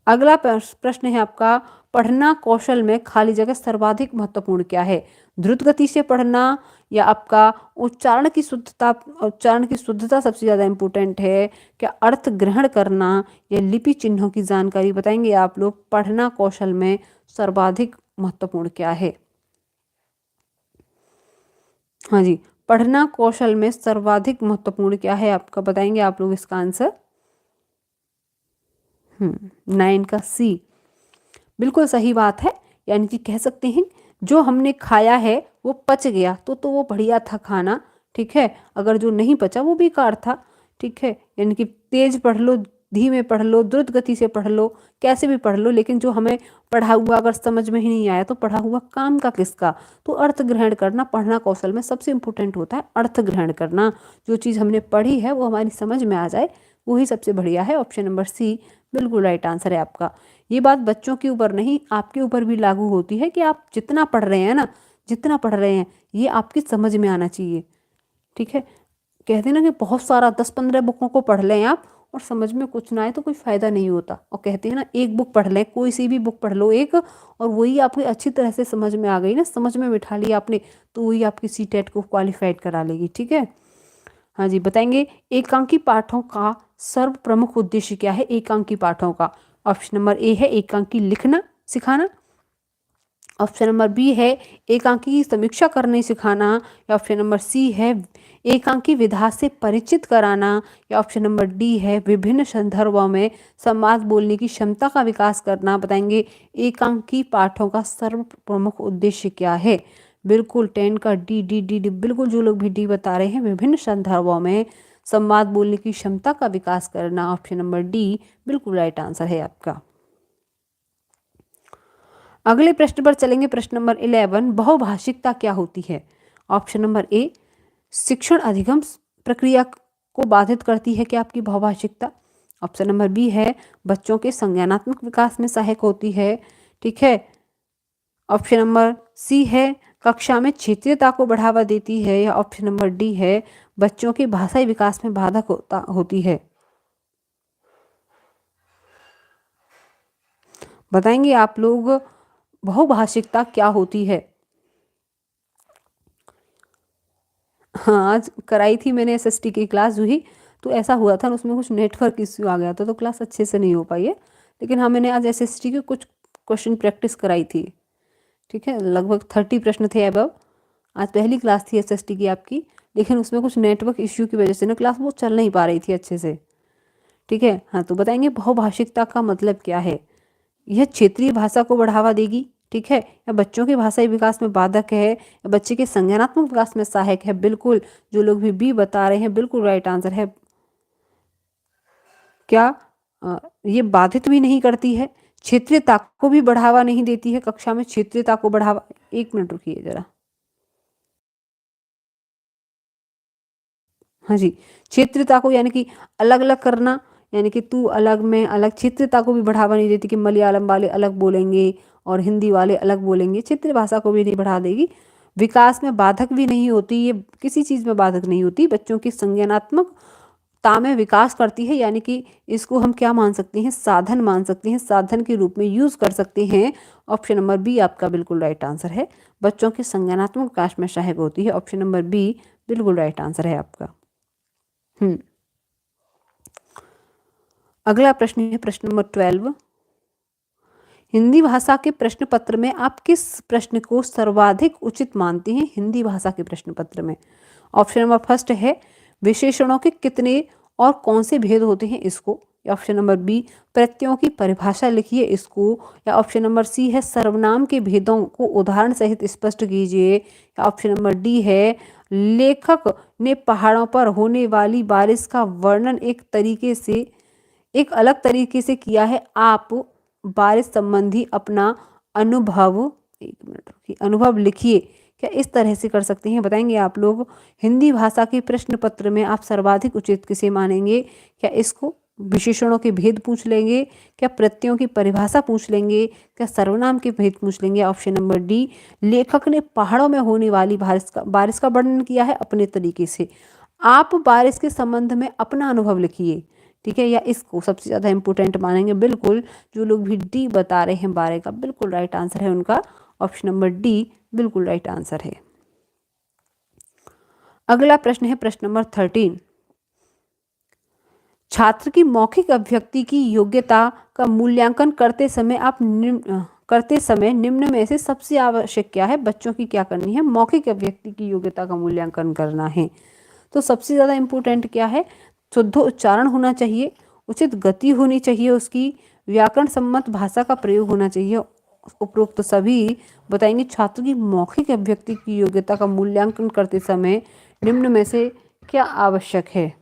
अगला प्रश्न है आपका, पढ़ना कौशल में खाली जगह सर्वाधिक महत्वपूर्ण क्या है। द्रुत गति से पढ़ना या आपका उच्चारण की शुद्धता सबसे ज्यादा इंपॉर्टेंट है, क्या अर्थ ग्रहण करना या लिपि चिन्हों की जानकारी, बताएंगे आप लोग पढ़ना कौशल में सर्वाधिक महत्वपूर्ण क्या है। हाँ जी, पढ़ना कौशल में सर्वाधिक महत्वपूर्ण क्या है आपका, बताएंगे आप लोग इसका आंसर। 9 का सी बिल्कुल सही बात है। यानी कि कह सकते हैं जो हमने खाया है वो पच गया तो वो बढ़िया था खाना। ठीक है, अगर जो नहीं पचा वो बेकार था। ठीक है, यानी कि तेज पढ़ लो, धीमे पढ़ लो, द्रुत गति से पढ़ लो, कैसे भी पढ़ लो, लेकिन जो हमें पढ़ा हुआ अगर समझ में ही नहीं आया तो पढ़ा हुआ काम का किसका। तो अर्थ ग्रहण करना पढ़ना कौशल में सबसे इम्पोर्टेंट होता है, अर्थ ग्रहण करना। जो चीज़ हमने पढ़ी है वो हमारी समझ में आ जाए, वही सबसे बढ़िया है। ऑप्शन नंबर सी बिल्कुल राइट आंसर है आपका। ये बात बच्चों के ऊपर नहीं, आपके ऊपर भी लागू होती है कि आप जितना पढ़ रहे हैं ना, जितना पढ़ रहे हैं ये आपकी समझ में आना चाहिए। ठीक है, कहते हैं ना कि बहुत सारा 10-15 बुकों को पढ़ लें आप और समझ में कुछ ना आए तो कोई फायदा नहीं होता। और कहते हैं ना एक बुक पढ़ लें, कोई सी भी बुक पढ़ लो एक, और वही आपकी अच्छी तरह से समझ में आ गई ना, समझ में बिठा लिया आपने, तो वही आपकी सीटेट को क्वालिफाइड करा लेगी। ठीक है, हाँ जी, बताएंगे एकांकी पाठों का सर्व प्रमुख उद्देश्य क्या है। एकांकी पाठों का ऑप्शन नंबर ए है एकांकी लिखना सिखाना, ऑप्शन नंबर बी है एकांकी की समीक्षा करने सिखाना, या ऑप्शन नंबर सी है एकांकी विधा से परिचित कराना, या ऑप्शन नंबर डी है विभिन्न संदर्भों में संवाद बोलने की क्षमता का विकास करना। बताएंगे एकांकी पाठों का सर्व प्रमुख उद्देश्य क्या है। बिल्कुल 10 का डी डी डी डी, बिल्कुल जो लोग भी डी बता रहे हैं, विभिन्न संदर्भों में संवाद बोलने की क्षमता का विकास करना। ऑप्शन नंबर डी बिल्कुल राइट आंसर है आपका। अगले प्रश्न पर चलेंगे, प्रश्न नंबर 11, बहुभाषिकता क्या होती है। ऑप्शन नंबर ए शिक्षण अधिगम प्रक्रिया को बाधित करती है क्या आपकी बहुभाषिकता। ऑप्शन नंबर बी है बच्चों के संज्ञानात्मक विकास में सहायक होती है। ठीक है, ऑप्शन नंबर सी है कक्षा में क्षेत्रीयता को बढ़ावा देती है, या ऑप्शन नंबर डी है बच्चों के भाषाई विकास में बाधक होती है। बताएंगे आप लोग बहुभाषिकता क्या होती है। हाँ, आज कराई थी मैंने एसएसटी की क्लास हुई, तो ऐसा हुआ था, उसमें कुछ नेटवर्क इश्यू आ गया था तो क्लास अच्छे से नहीं हो पाई है। लेकिन हाँ, मैंने आज एसएसटी के कुछ क्वेश्चन प्रैक्टिस कराई थी। ठीक है, लगभग 30 प्रश्न थे अबव। आज पहली क्लास थी एसएसटी की आपकी, लेकिन उसमें कुछ नेटवर्क इश्यू की वजह से ना क्लास वो चल नहीं पा रही थी अच्छे से। ठीक है, हाँ, तो बताएंगे बहुभाषिकता का मतलब क्या है। यह क्षेत्रीय भाषा को बढ़ावा देगी, ठीक है, या बच्चों के भाषाई विकास में बाधक है, या बच्चे के संज्ञानात्मक विकास में सहायक है। बिल्कुल जो लोग भी बी बता रहे हैं बिल्कुल राइट आंसर है। क्या ये बाधित भी नहीं करती है, क्षेत्रीयता को भी बढ़ावा नहीं देती है, कक्षा में क्षेत्रीयता को बढ़ावा। एक मिनट रुकिए जरा। हाँ जी, क्षेत्रीयता को यानी कि अलग अलग करना, यानी कि तू अलग मैं अलग। क्षेत्रीयता को भी बढ़ावा नहीं देती कि मलयालम वाले अलग बोलेंगे और हिंदी वाले अलग बोलेंगे, क्षेत्रीय भाषा को भी नहीं बढ़ा देगी। विकास में बाधक भी नहीं होती, ये किसी चीज़ में बाधक नहीं होती, बच्चों की संज्ञानात्मकता में विकास करती है। यानी कि इसको हम क्या मान सकते हैं, साधन मान सकते हैं, साधन के रूप में यूज़ कर सकते हैं। ऑप्शन नंबर बी आपका बिल्कुल राइट आंसर है, बच्चों के संज्ञानात्मक विकास में सहायक होती है। ऑप्शन नंबर बी बिल्कुल राइट आंसर है आपका। अगला प्रश्न है प्रश्न नंबर 12, हिंदी भाषा के प्रश्न पत्र में आप किस प्रश्न को सर्वाधिक उचित मानते हैं। हिंदी भाषा के प्रश्न पत्र में ऑप्शन नंबर फर्स्ट है विशेषणों के कितने और कौन से भेद होते हैं इसको, या ऑप्शन नंबर बी प्रत्ययों की परिभाषा लिखिए इसको, या ऑप्शन नंबर सी है सर्वनाम के भेदों को उदाहरण सहित स्पष्ट कीजिए, या ऑप्शन नंबर डी है लेखक ने पहाड़ों पर होने वाली बारिश का वर्णन एक अलग तरीके से किया है। आप बारिश संबंधी अपना अनुभव, एक मिनट रुकिए, अनुभव लिखिए। क्या इस तरह से कर सकते हैं, बताएंगे आप लोग। हिंदी भाषा के प्रश्न पत्र में आप सर्वाधिक उचित किसे मानेंगे? क्या इसको विशेषणों के भेद पूछ लेंगे, क्या प्रत्ययों की परिभाषा पूछ लेंगे, क्या सर्वनाम के भेद पूछ लेंगे? ऑप्शन नंबर डी लेखक ने पहाड़ों में होने वाली बारिश का वर्णन किया है अपने तरीके से। आप बारिश के संबंध में अपना अनुभव लिखिए, ठीक है, या इसको सबसे ज़्यादा इंपॉर्टेंट मानेंगे? बिल्कुल, जो लोग भी डी बता रहे हैं 12 का बिल्कुल राइट आंसर है उनका, ऑप्शन नंबर डी बिल्कुल राइट आंसर है। अगला प्रश्न है प्रश्न नंबर 13। छात्र की मौखिक अभिव्यक्ति की योग्यता का मूल्यांकन करते समय निम्न में से सबसे आवश्यक क्या है? बच्चों की क्या करनी है? मौखिक अभिव्यक्ति की योग्यता का मूल्यांकन करना है। तो सबसे ज़्यादा इम्पोर्टेंट क्या है? शुद्ध उच्चारण होना चाहिए, उचित गति होनी चाहिए उसकी, व्याकरण सम्मत भाषा का प्रयोग होना चाहिए। उपरोक्त सभी बताएंगे छात्र की मौखिक अभिव्यक्ति की योग्यता का मूल्यांकन करते समय निम्न में से क्या आवश्यक है?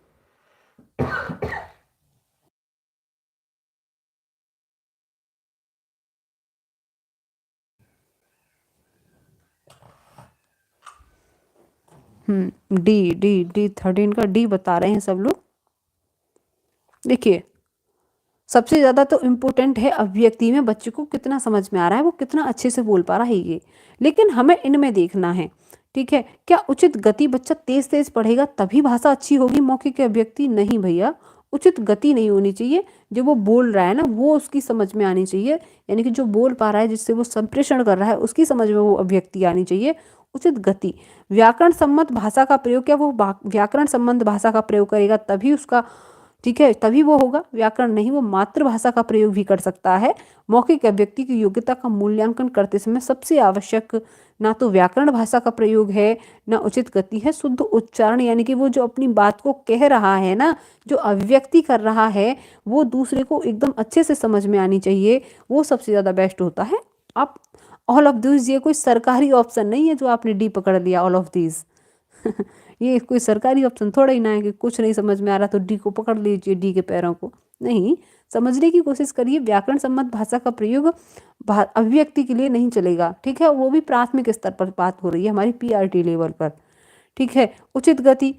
डी डी डी 13 का डी बता रहे हैं सब लोग। देखिए सबसे ज़्यादा तो इम्पोर्टेंट है अभिव्यक्ति में बच्चे को कितना समझ में आ रहा है, वो कितना अच्छे से बोल पा रहा है ये, लेकिन हमें इनमें देखना है, ठीक है। क्या उचित गति, बच्चा तेज तेज पढ़ेगा तभी भाषा अच्छी होगी मौखिक अभिव्यक्ति? नहीं भैया, उचित गति नहीं होनी चाहिए, जो वो बोल रहा है ना वो उसकी समझ में आनी चाहिए, यानी कि जो बोल पा रहा है जिससे वो संप्रेषण कर रहा है उसकी समझ में वो अभिव्यक्ति आनी चाहिए। उचित गति, व्याकरण सम्मत भाषा का प्रयोग, क्या वो व्याकरण संबंध भाषा का प्रयोग करेगा तभी उसका, ठीक है, तभी वो होगा। व्याकरण नहीं, वो मातृभाषा का प्रयोग भी कर सकता है। मौखिक अभिव्यक्ति की योग्यता का मूल्यांकन करते समय सबसे आवश्यक ना तो व्याकरण भाषा का प्रयोग है, ना उचित गति है, शुद्ध उच्चारण, यानी कि वो जो अपनी बात को कह रहा है ना, जो अभिव्यक्ति कर रहा है वो दूसरे को एकदम अच्छे से समझ में आनी चाहिए, वो सबसे ज़्यादा बेस्ट होता है। आप ऑल ऑफ दिस, ये कोई सरकारी ऑप्शन नहीं है जो आपने डी पकड़ लिया, ऑल ऑफ दिस ये कोई सरकारी ऑप्शन थोड़ा ही ना है कि कुछ नहीं समझ में आ रहा तो डी को पकड़ लीजिए, डी के पैरों को। नहीं, समझने की कोशिश करिए। व्याकरण सम्मत भाषा का प्रयोग अभिव्यक्ति के लिए नहीं चलेगा, ठीक है, वो भी प्राथमिक स्तर पर बात हो रही है हमारी पीआरटी लेवल पर, ठीक है। उचित गति,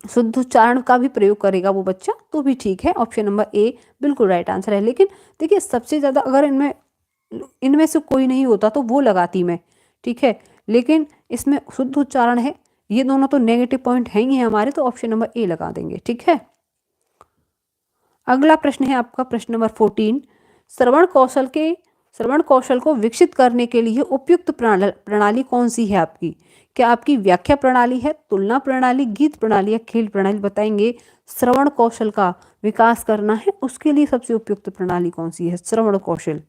शुद्ध उच्चारण का भी प्रयोग करेगा वो बच्चा तो भी ठीक है, ऑप्शन नंबर ए बिल्कुल राइट आंसर है। लेकिन देखिए सबसे ज़्यादा अगर इनमें से कोई नहीं होता तो वो लगाती मैं, ठीक है, लेकिन इसमें शुद्ध उच्चारण है, ये दोनों तो नेगेटिव पॉइंट हैं ही हमारे, तो ऑप्शन नंबर ए लगा देंगे, ठीक है। अगला प्रश्न है आपका प्रश्न नंबर 14। श्रवण कौशल को विकसित करने के लिए उपयुक्त प्रणाली कौन सी है आपकी? क्या आपकी व्याख्या प्रणाली है, तुलना प्रणाली, गीत प्रणाली या खेल प्रणाली? बताएंगे। श्रवण कौशल का विकास करना है उसके लिए सबसे उपयुक्त प्रणाली कौन सी है? श्रवण कौशल,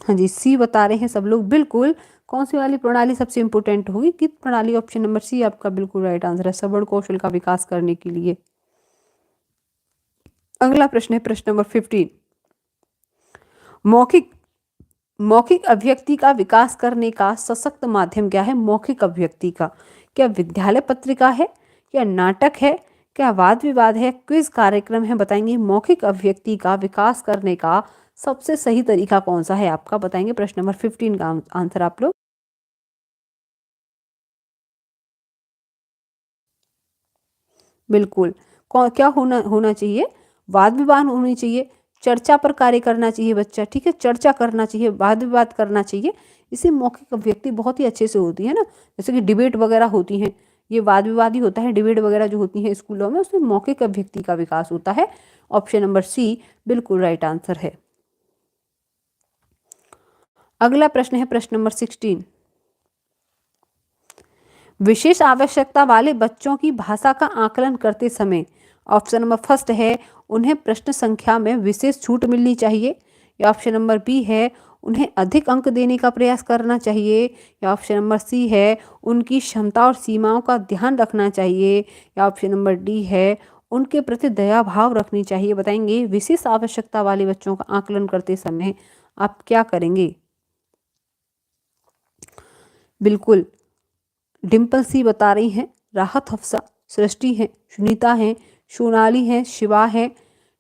हाँ जी, सी बता रहे हैं सब लोग बिल्कुल। कौन सी वाली प्रणाली सबसे इंपॉर्टेंट होगी? गीत प्रणाली, ऑप्शन नंबर सी आपका बिल्कुल राइट आंसर है, श्रवण कौशल का विकास करने के लिए। अगला प्रश्न है प्रश्न नंबर 15। मौखिक अभिव्यक्ति का विकास करने का सशक्त माध्यम क्या है? मौखिक अभिव्यक्ति का क्या विद्यालय पत्रिका है, क्या नाटक है, क्या वाद विवाद है, क्विज कार्यक्रम है? बताएंगे। मौखिक अभिव्यक्ति का विकास करने का सबसे सही तरीका कौन सा है आपका? बताएंगे। प्रश्न नंबर 15 का आंसर आप लोग। बिल्कुल, क्या होना चाहिए? वाद विवाद होनी चाहिए, चर्चा पर कार्य करना चाहिए बच्चा, ठीक है, चर्चा करना चाहिए, वाद विवाद करना चाहिए। इसे मौखिक अभिव्यक्ति बहुत ही अच्छे से होती है ना, जैसे कि डिबेट वगैरह होती हैं, ये वाद विवाद ही होता है। डिबेट वगैरह जो होती है स्कूलों में उसमें मौखिक अभिव्यक्ति का विकास होता है। ऑप्शन नंबर सी बिल्कुल राइट आंसर है। अगला प्रश्न है प्रश्न नंबर 16। विशेष आवश्यकता वाले बच्चों की भाषा का आकलन करते समय ऑप्शन नंबर फर्स्ट है उन्हें प्रश्न संख्या में विशेष छूट मिलनी चाहिए, या ऑप्शन नंबर बी है उन्हें अधिक अंक देने का प्रयास करना चाहिए, या ऑप्शन नंबर सी है उनकी क्षमता और सीमाओं का ध्यान रखना चाहिए, या ऑप्शन नंबर डी है उनके प्रति दया भाव रखनी चाहिए। बताएंगे विशेष आवश्यकता वाले बच्चों का आकलन करते समय आप क्या करेंगे? बिल्कुल, डिम्पल सी बता रही हैं राहत हफ्सा, सृष्टि है, सुनीता है, सोनाली है, शिवा है,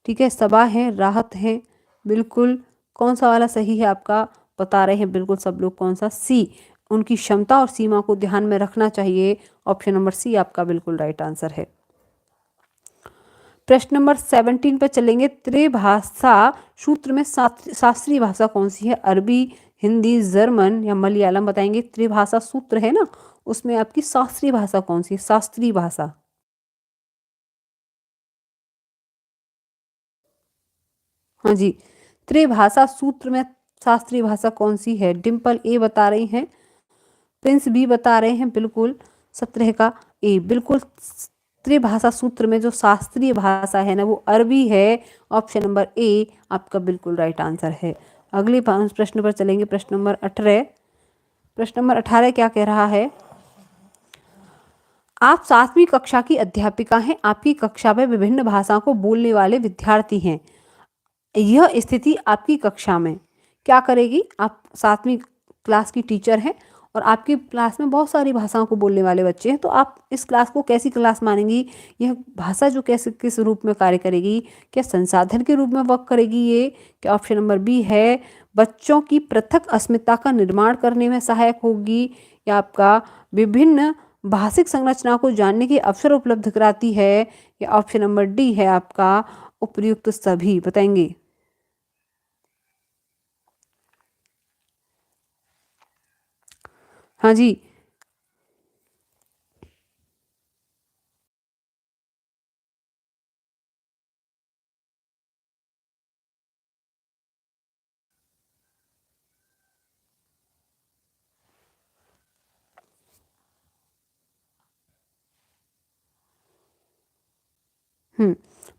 ठीक है, सबा है, राहत है। बिल्कुल, कौन सा वाला सही है आपका? बता रहे हैं बिल्कुल सब लोग कौन सा? सी, उनकी क्षमता और सीमा को ध्यान में रखना चाहिए। ऑप्शन नंबर सी आपका बिल्कुल राइट आंसर है। प्रश्न नंबर 17 पर चलेंगे। त्रिभाषा सूत्र में शास्त्रीय भाषा कौन सी है? अरबी, हिंदी, जर्मन या मलयालम? बताएंगे त्रिभाषा सूत्र है ना, उसमें आपकी शास्त्रीय भाषा कौन सी है? शास्त्रीय भाषा। हाँ जी, त्रिभाषा सूत्र में शास्त्रीय भाषा कौन सी है? डिम्पल ए बता रही हैं, प्रिंस बी बता रहे हैं बिल्कुल 17 का ए। बिल्कुल, त्रिभाषा सूत्र में जो शास्त्रीय भाषा है ना वो अरबी है। ऑप्शन नंबर ए आपका बिल्कुल राइट आंसर है। अगले प्रश्न पर चलेंगे, प्रश्न नंबर 18। प्रश्न नंबर 18 क्या कह रहा है? आप 7वीं कक्षा की अध्यापिका हैं, आपकी कक्षा में विभिन्न भाषाओं को बोलने वाले विद्यार्थी हैं। यह स्थिति आपकी कक्षा में क्या करेगी? आप 7वीं क्लास की टीचर हैं और आपकी क्लास में बहुत सारी भाषाओं को बोलने वाले बच्चे हैं, तो आप इस क्लास को कैसी क्लास मानेंगी? यह भाषा जो कैसे किस रूप में कार्य करेगी? क्या संसाधन के रूप में वर्क करेगी ये? क्या ऑप्शन नंबर बी है बच्चों की पृथक अस्मिता का निर्माण करने में सहायक होगी, या आपका विभिन्न भाषिक संरचना को जानने के अवसर उपलब्ध कराती है, या ऑप्शन नंबर डी है आपका उपयुक्त सभी? बताएंगे। हाँ जी,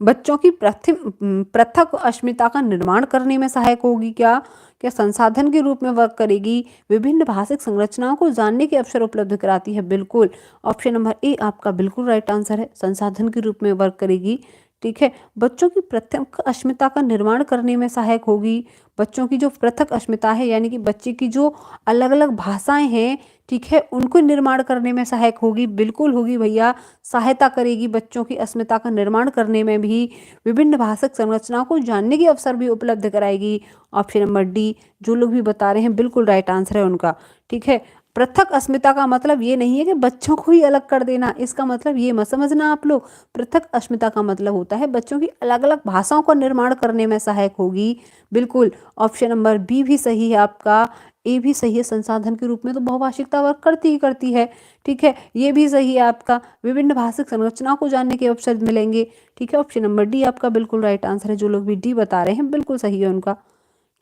बच्चों की पृथक अस्मिता का निर्माण करने में सहायक होगी। क्या क्या संसाधन के रूप में वर्क करेगी? विभिन्न भाषिक संरचनाओं को जानने के अवसर उपलब्ध कराती है। बिल्कुल, ऑप्शन नंबर ए आपका बिल्कुल राइट आंसर है, संसाधन के रूप में वर्क करेगी। ठीक है, बच्चों की पृथक अस्मिता का निर्माण करने में सहायक होगी। बच्चों की जो पृथक अस्मिता है यानी कि बच्चे की जो अलग अलग भाषाएं हैं, ठीक है, उनको निर्माण करने में सहायक होगी। बिल्कुल होगी भैया, सहायता करेगी बच्चों की अस्मिता का निर्माण करने में भी। विभिन्न भाषिक संरचनाओं को जानने के अवसर भी उपलब्ध कराएगी। ऑप्शन नंबर डी जो लोग भी बता रहे हैं बिल्कुल राइट आंसर है उनका। ठीक है, पृथक अस्मिता का मतलब ये नहीं है कि बच्चों को ही अलग कर देना, इसका मतलब ये मत समझना आप लोग। पृथक अस्मिता का मतलब होता है बच्चों की अलग अलग भाषाओं का निर्माण करने में सहायक होगी। बिल्कुल, ऑप्शन नंबर बी भी सही है आपका, ए भी सही है, संसाधन के रूप में तो बहुभाषिकता वर्क करती ही करती है। ठीक है, ये भी सही है आपका, विभिन्न भाषिक संरचनाओं को जानने के अवसर मिलेंगे। ठीक है, ऑप्शन नंबर डी आपका बिल्कुल राइट आंसर है। जो लोग भी डी बता रहे हैं बिल्कुल सही है उनका।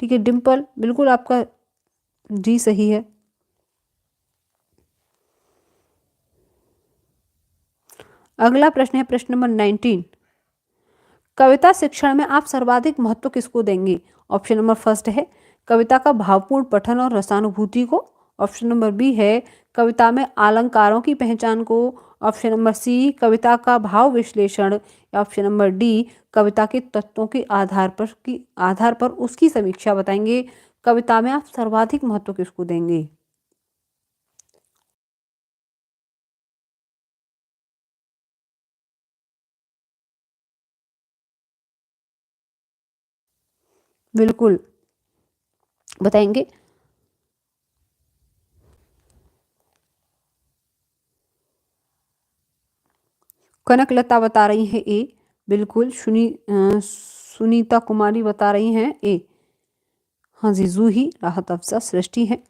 ठीक है, डिम्पल बिल्कुल आपका डी सही है। अगला प्रश्न है प्रश्न नंबर 19। कविता शिक्षण में आप सर्वाधिक महत्व किसको देंगे? ऑप्शन नंबर फर्स्ट है कविता का भावपूर्ण पठन और रसानुभूति को। ऑप्शन नंबर बी है कविता में अलंकारों की पहचान को। ऑप्शन नंबर सी कविता का भाव विश्लेषण, या ऑप्शन नंबर डी कविता के तत्वों के आधार पर उसकी समीक्षा। बताएंगे कविता में आप सर्वाधिक महत्व किसको देंगे? बिल्कुल बताएंगे। कनकलता बता रही हैं ए। बिल्कुल, सुनीता कुमारी बता रही हैं ए। हाँ जी, जूही, राहत अफसा, सृष्टि है।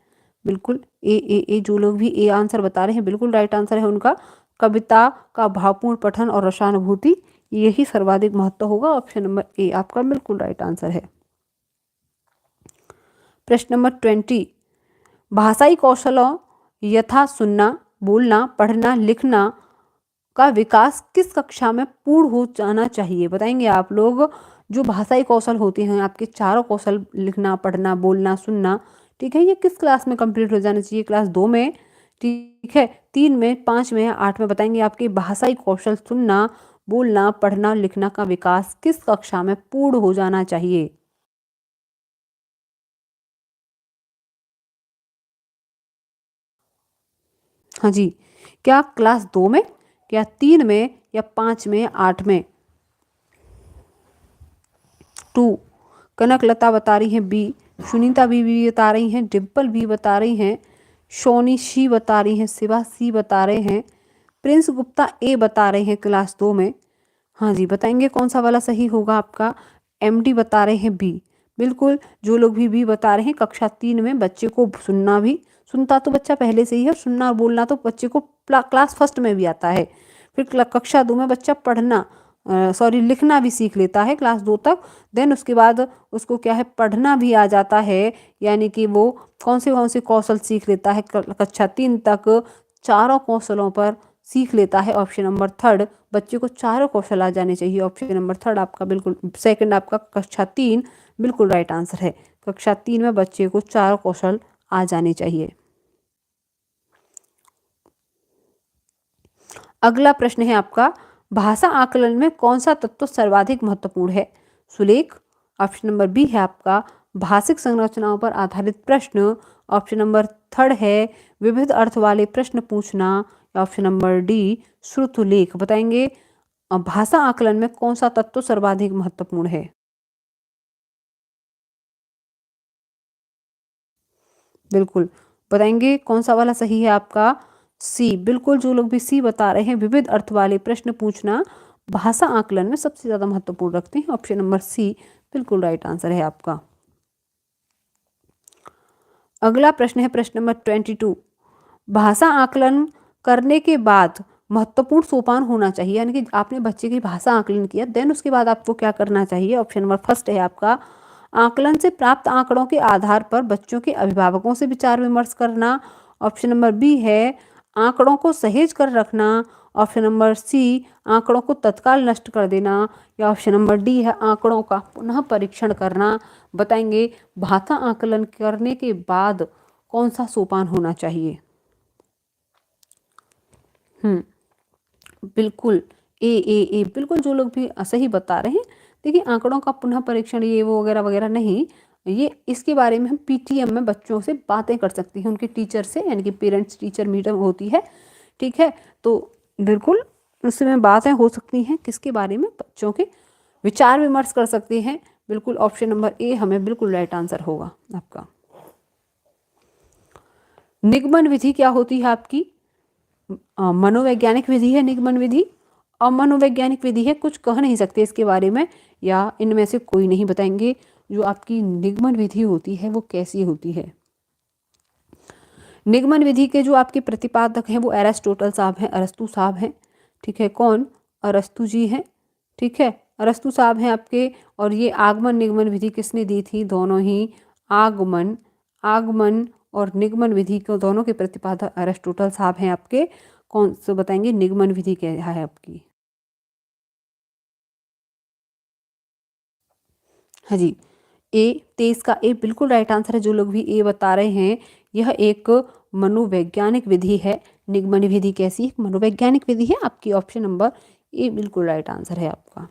बिल्कुल ए ए ए जो लोग भी ए आंसर बता रहे हैं बिल्कुल राइट आंसर है उनका। कविता का भावपूर्ण पठन और रसानुभूति यही सर्वाधिक महत्व होगा। ऑप्शन नंबर ए आपका बिल्कुल राइट आंसर है। प्रश्न नंबर 20। भाषाई कौशलों यथा सुनना, बोलना, पढ़ना, लिखना का विकास किस कक्षा में पूर्ण हो जाना चाहिए? बताएंगे आप लोग। जो भाषाई कौशल होते हैं आपके, चारों कौशल, लिखना, पढ़ना, बोलना, सुनना, ठीक है, ये किस क्लास में कंप्लीट हो जाना चाहिए? क्लास 2 में, ठीक है, 3 में, 5 में, 8 में? बताएंगे आपके भाषाई कौशल सुनना, बोलना, पढ़ना, लिखना का विकास किस कक्षा में पूर्ण हो जाना चाहिए? हाँ जी, क्या क्लास 2 में, क्या 3 में, या 5 में, या 8 में? 2। कनकलता बता रही हैं बी, सुनीता भी बता रही हैं, डिम्पल भी बता रही हैं, सोनी सी बता रही हैं, शिवा सी बता रहे हैं, प्रिंस गुप्ता ए बता रहे हैं क्लास 2 में। हाँ जी, बताएंगे कौन सा वाला सही होगा आपका? एमडी बता रहे हैं बी। बिल्कुल, जो लोग भी बी बता रहे हैं, कक्षा 3 में बच्चे को सुनना भी, सुनता तो बच्चा पहले से ही है, और सुनना और बोलना तो बच्चे को क्लास फर्स्ट में भी आता है। फिर कक्षा 2 में बच्चा पढ़ना, सॉरी, लिखना भी सीख लेता है क्लास 2 तक। देन उसके बाद उसको क्या है, पढ़ना भी आ जाता है। यानी कि वो कौन से कौशल सीख लेता है कक्षा 3 तक? चारों कौशलों पर सीख लेता है। ऑप्शन नंबर थर्ड, बच्चे को चारों कौशल आ जाने चाहिए। ऑप्शन नंबर थर्ड आपका बिल्कुल, सेकंड आपका कक्षा 3 बिल्कुल राइट आंसर है। कक्षा 3 में बच्चे को चारों कौशल आ जाने चाहिए। अगला प्रश्न है आपका, भाषा आकलन में कौन सा तत्व सर्वाधिक महत्वपूर्ण है? सुलेख। ऑप्शन नंबर बी है आपका भाषिक संरचनाओं पर आधारित प्रश्न। ऑप्शन नंबर थर्ड है विविध अर्थ वाले प्रश्न पूछना। ऑप्शन नंबर डी श्रुतलेख। बताएंगे भाषा आकलन में कौन सा तत्व सर्वाधिक महत्वपूर्ण है? बिल्कुल, बताएंगे कौन सा वाला सही है आपका? सी। बिल्कुल, जो लोग भी सी बता रहे हैं, विविध अर्थ वाले प्रश्न पूछना भाषा आकलन में सबसे ज्यादा महत्वपूर्ण रखते हैं। ऑप्शन नंबर सी बिल्कुल राइट आंसर है आपका। अगला प्रश्न है प्रश्न नंबर 22। भाषा आकलन करने के बाद महत्वपूर्ण सोपान होना चाहिए, यानी कि आपने बच्चे की भाषा आकलन किया, देन उसके बाद आपको क्या करना चाहिए? ऑप्शन नंबर फर्स्ट है आपका आकलन से प्राप्त आंकड़ों के आधार पर बच्चों के अभिभावकों से विचार विमर्श करना। ऑप्शन नंबर बी है आंकड़ों को सहेज कर रखना। ऑप्शन नंबर सी आंकड़ों को तत्काल नष्ट कर देना। या ऑप्शन नंबर डी है आंकड़ों का पुनः परीक्षण करना। बताएंगे भाषा आकलन करने के बाद कौन सा सोपान होना चाहिए? बिल्कुल, ए बिल्कुल, जो लोग भी सही बता रहे हैं। देखिए, आंकड़ों का पुनः परीक्षण ये वो वगैरह वगैरह नहीं, ये इसके बारे में हम पीटीएम में बच्चों से बातें कर सकती हैं, उनके टीचर से, यानी कि पेरेंट्स टीचर मीटिंग होती है, ठीक है, तो बिल्कुल उसमें बातें हो सकती हैं, किसके बारे में? बच्चों के विचार विमर्श कर सकते हैं। बिल्कुल, ऑप्शन नंबर ए हमें बिल्कुल राइट आंसर होगा आपका। निगमन विधि क्या होती है आपकी? मनोवैज्ञानिक विधि है निगमन विधि, अमनोवैज्ञानिक विधि है, कुछ कह नहीं सकते इसके बारे में, या इनमें से कोई नहीं? बताएंगे जो आपकी निगमन विधि होती है वो कैसी होती है? निगमन विधि के जो आपके प्रतिपादक हैं वो एरिस्टोटल साहब हैं, अरस्तु साहब हैं, ठीक है। कौन? अरस्तु जी हैं, ठीक है, अरस्तु साहब हैं आपके। और ये आगमन निगमन विधि किसने दी थी? दोनों ही, आगमन आगमन और निगमन विधि को दोनों के प्रतिपादक अरिस्टोटल साहब हैं आपके। कौन से? बताएंगे निगमन विधि क्या है आपकी? हाँ जी, ए, 23 का ए बिल्कुल राइट आंसर है। जो लोग भी ए बता रहे हैं, यह एक मनोवैज्ञानिक विधि है। निगमन विधि कैसी? एक मनोवैज्ञानिक विधि है आपकी। ऑप्शन नंबर ए बिल्कुल राइट आंसर है आपका।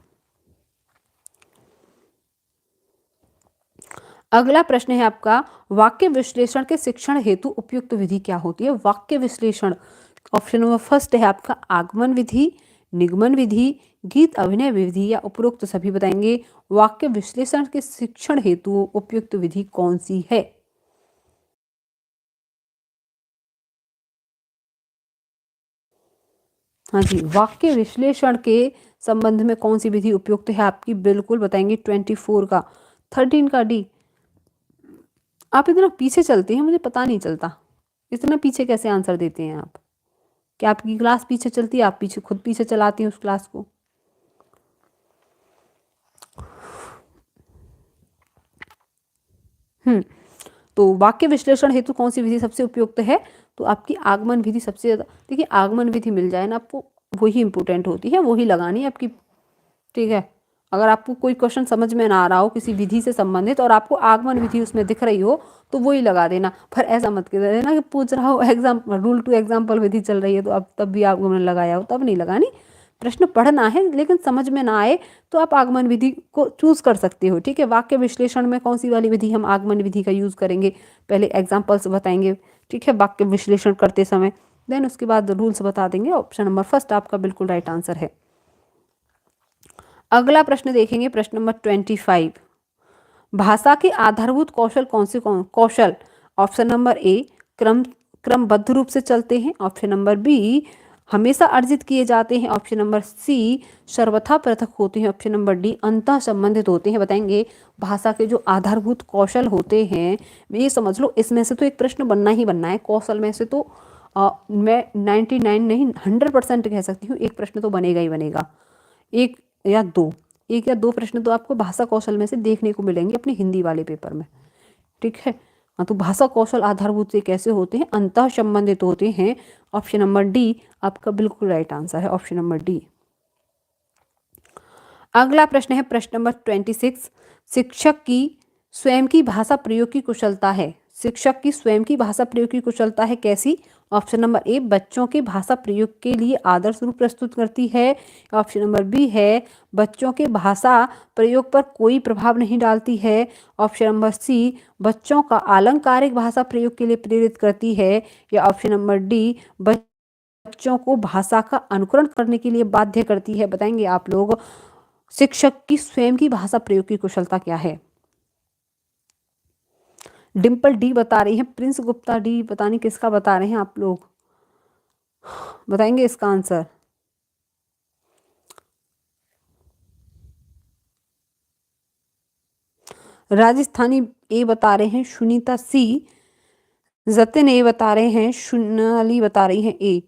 अगला प्रश्न है आपका, वाक्य विश्लेषण के शिक्षण हेतु उपयुक्त विधि क्या होती है? वाक्य विश्लेषण, ऑप्शन नंबर फर्स्ट है आपका आगमन विधि, निगमन विधि, गीत अभिनय विधि, या उपरोक्त सभी। बताएंगे वाक्य विश्लेषण के शिक्षण हेतु उपयुक्त विधि कौन सी है? हाँ जी, वाक्य विश्लेषण के संबंध में कौन सी विधि उपयुक्त है आपकी? बिल्कुल बताएंगे 24 का, 13 का डी। आप इतना पीछे चलते हैं, मुझे पता नहीं चलता, इतना पीछे कैसे आंसर देते हैं आप? क्या आपकी क्लास पीछे चलती है? आप पीछे खुद पीछे चलाती हैं उस क्लास को? हम्म तो वाक्य विश्लेषण हेतु कौन सी विधि सबसे उपयुक्त है? तो आपकी आगमन विधि सबसे ज्यादा। देखिए, आगमन विधि मिल जाए ना आपको, वही इंपॉर्टेंट होती है, वही लगानी है आपकी। ठीक है, अगर आपको कोई क्वेश्चन समझ में ना आ रहा हो किसी विधि से संबंधित और आपको आगमन विधि उसमें दिख रही हो तो वही लगा देना। पर ऐसा मत कर देना कि पूछ रहा हो एग्जाम्पल रूल टू एग्जाम्पल विधि चल रही है तो अब तब भी आगमन लगाया हो, तब नहीं लगानी। प्रश्न पढ़ना है लेकिन समझ में ना आए तो आप आगमन विधि को चूज कर सकते हो। ठीक है, वाक्य विश्लेषण में कौन सी वाली विधि हम आगमन विधि का यूज करेंगे, पहले एग्जाम्पल्स बताएंगे। ठीक है, वाक्य विश्लेषण करते समय, देन उसके बाद रूल्स बता देंगे। ऑप्शन नंबर फर्स्ट आपका बिल्कुल राइट आंसर है। अगला प्रश्न देखेंगे, प्रश्न नंबर 25। भाषा के आधारभूत कौशल कौन से कौशल? ऑप्शन नंबर ए क्रमबद्ध रूप से चलते हैं। ऑप्शन नंबर बी हमेशा अर्जित किए जाते हैं। ऑप्शन नंबर सी सर्वथा पृथक होते हैं। ऑप्शन नंबर डी अंतः संबंधित होते हैं। बताएंगे भाषा के जो आधारभूत कौशल होते हैं, ये समझ लो इसमें से तो एक प्रश्न बनना ही बनना है। कौशल में से तो मैं 99 नहीं 100% कह सकती हूँ एक प्रश्न तो बनेगा ही बनेगा। एक या दो प्रश्न तो आपको भाषा कौशल में से देखने को मिलेंगे अपने हिंदी वाले पेपर में। ठीक है, हाँ, तो भाषा कौशल आधारभूत से कैसे होते हैं? अंतः संबंधित होते हैं। ऑप्शन नंबर डी आपका बिल्कुल राइट आंसर है, ऑप्शन नंबर डी। अगला प्रश्न है प्रश्न नंबर 26। शिक्षक की स्वयं की भाषा प्रयोग की कुशलता है। शिक्षक की स्वयं की भाषा प्रयोग की कुशलता है कैसी? ऑप्शन नंबर ए बच्चों के भाषा प्रयोग के लिए आदर्श रूप प्रस्तुत करती है। ऑप्शन नंबर बी है बच्चों के भाषा प्रयोग पर कोई प्रभाव नहीं डालती है। ऑप्शन नंबर सी बच्चों का अलंकारिक भाषा प्रयोग के लिए प्रेरित करती है। या ऑप्शन नंबर डी बच्चों को भाषा का अनुकरण करने के लिए बाध्य करती है। बताएंगे आप लोग शिक्षक की स्वयं की भाषा प्रयोग की कुशलता क्या है? डिम्पल डी बता रही हैं, प्रिंस गुप्ता डी, पता नहीं किसका बता रहे हैं आप लोग, बताएंगे इसका आंसर। राजस्थानी ए बता रहे हैं, सुनीता सी, जतिन ए बता रहे हैं, सुनाली बता रही हैं ए।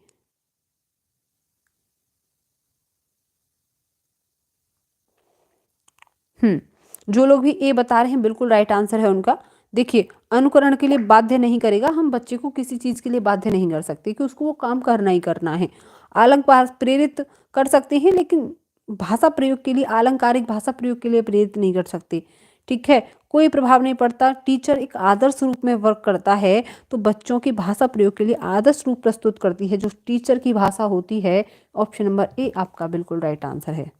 जो लोग भी ए बता रहे हैं बिल्कुल राइट आंसर है उनका। देखिए अनुकरण के लिए बाध्य नहीं करेगा, हम बच्चे को किसी चीज के लिए बाध्य नहीं कर सकते कि उसको वो काम करना ही करना है। अलंकार प्रेरित कर सकते हैं लेकिन भाषा प्रयोग के लिए, अलंकारिक भाषा प्रयोग के लिए प्रेरित नहीं कर सकते। ठीक है, कोई प्रभाव नहीं पड़ता। टीचर एक आदर्श रूप में वर्क करता है तो बच्चों की भाषा प्रयोग के लिए आदर्श रूप प्रस्तुत करती है जो टीचर की भाषा होती है। ऑप्शन नंबर ए आपका बिल्कुल राइट आंसर है।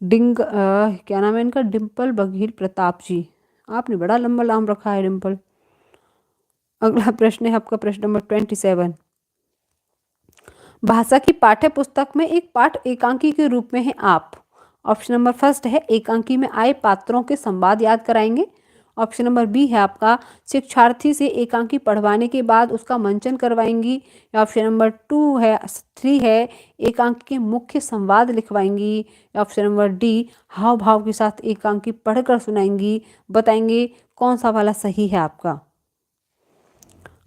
क्या नाम है इनका? डिम्पल बघेल प्रताप जी, आपने बड़ा लंबा नाम रखा है डिम्पल। अगला प्रश्न है आपका प्रश्न नंबर 27। भाषा की पाठ्य पुस्तक में एक पाठ एकांकी के रूप में है आप। ऑप्शन नंबर फर्स्ट है एकांकी में आए पात्रों के संवाद याद कराएंगे। ऑप्शन नंबर बी है आपका शिक्षार्थी से एकांकी पढ़वाने के बाद उसका मंचन करवाएंगी। ऑप्शन नंबर 3 है एकांकी के मुख्य संवाद लिखवाएंगी। ऑप्शन नंबर डी हाव भाव के साथ एकांकी पढ़कर सुनाएंगी। बताएंगे कौन सा वाला सही है आपका?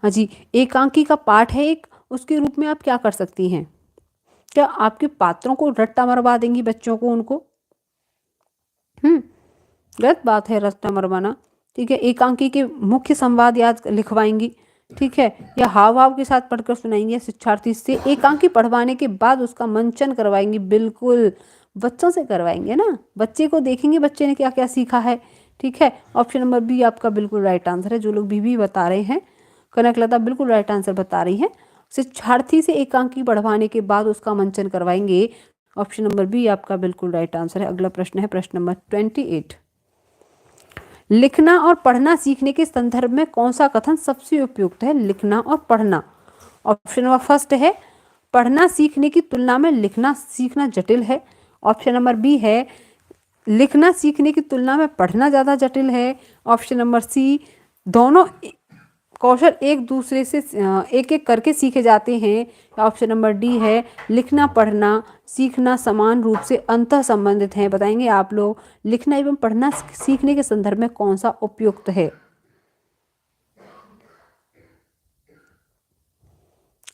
हाँ जी, एकांकी का पाठ है एक, उसके रूप में आप क्या कर सकती हैं? क्या आपके पात्रों को रट्टा मरवा देंगी बच्चों को उनको? गलत बात है रट्टा मरवाना। ठीक है, एकांकी के मुख्य संवाद याद लिखवाएंगी। ठीक है, या हाव भाव के साथ पढ़कर सुनाएंगे। शिक्षार्थी से एकांकी पढ़वाने के बाद उसका मंचन करवाएंगी। बिल्कुल बच्चों से करवाएंगे ना, बच्चे को देखेंगे बच्चे ने क्या क्या सीखा है। ठीक है, ऑप्शन नंबर बी आपका बिल्कुल राइट आंसर है। जो लोग भी बता रहे हैं, कनकलता बिल्कुल राइट आंसर बता रही है। शिक्षार्थी से एकांकी पढ़वाने के बाद उसका मंचन करवाएंगे। ऑप्शन नंबर बी आपका बिल्कुल राइट आंसर है। अगला प्रश्न है प्रश्न नंबर 28। लिखना और पढ़ना सीखने के संदर्भ में कौन सा कथन सबसे उपयुक्त है? लिखना और पढ़ना। ऑप्शन नंबर फर्स्ट है पढ़ना सीखने की तुलना में लिखना सीखना जटिल है। ऑप्शन नंबर बी है लिखना सीखने की तुलना में पढ़ना ज़्यादा जटिल है। ऑप्शन नंबर सी दोनों कौशल एक दूसरे से एक एक करके सीखे जाते हैं। ऑप्शन नंबर डी है लिखना पढ़ना सीखना समान रूप से अंतः संबंधित हैं। बताएंगे आप लोग लिखना एवं पढ़ना सीखने के संदर्भ में कौन सा उपयुक्त है?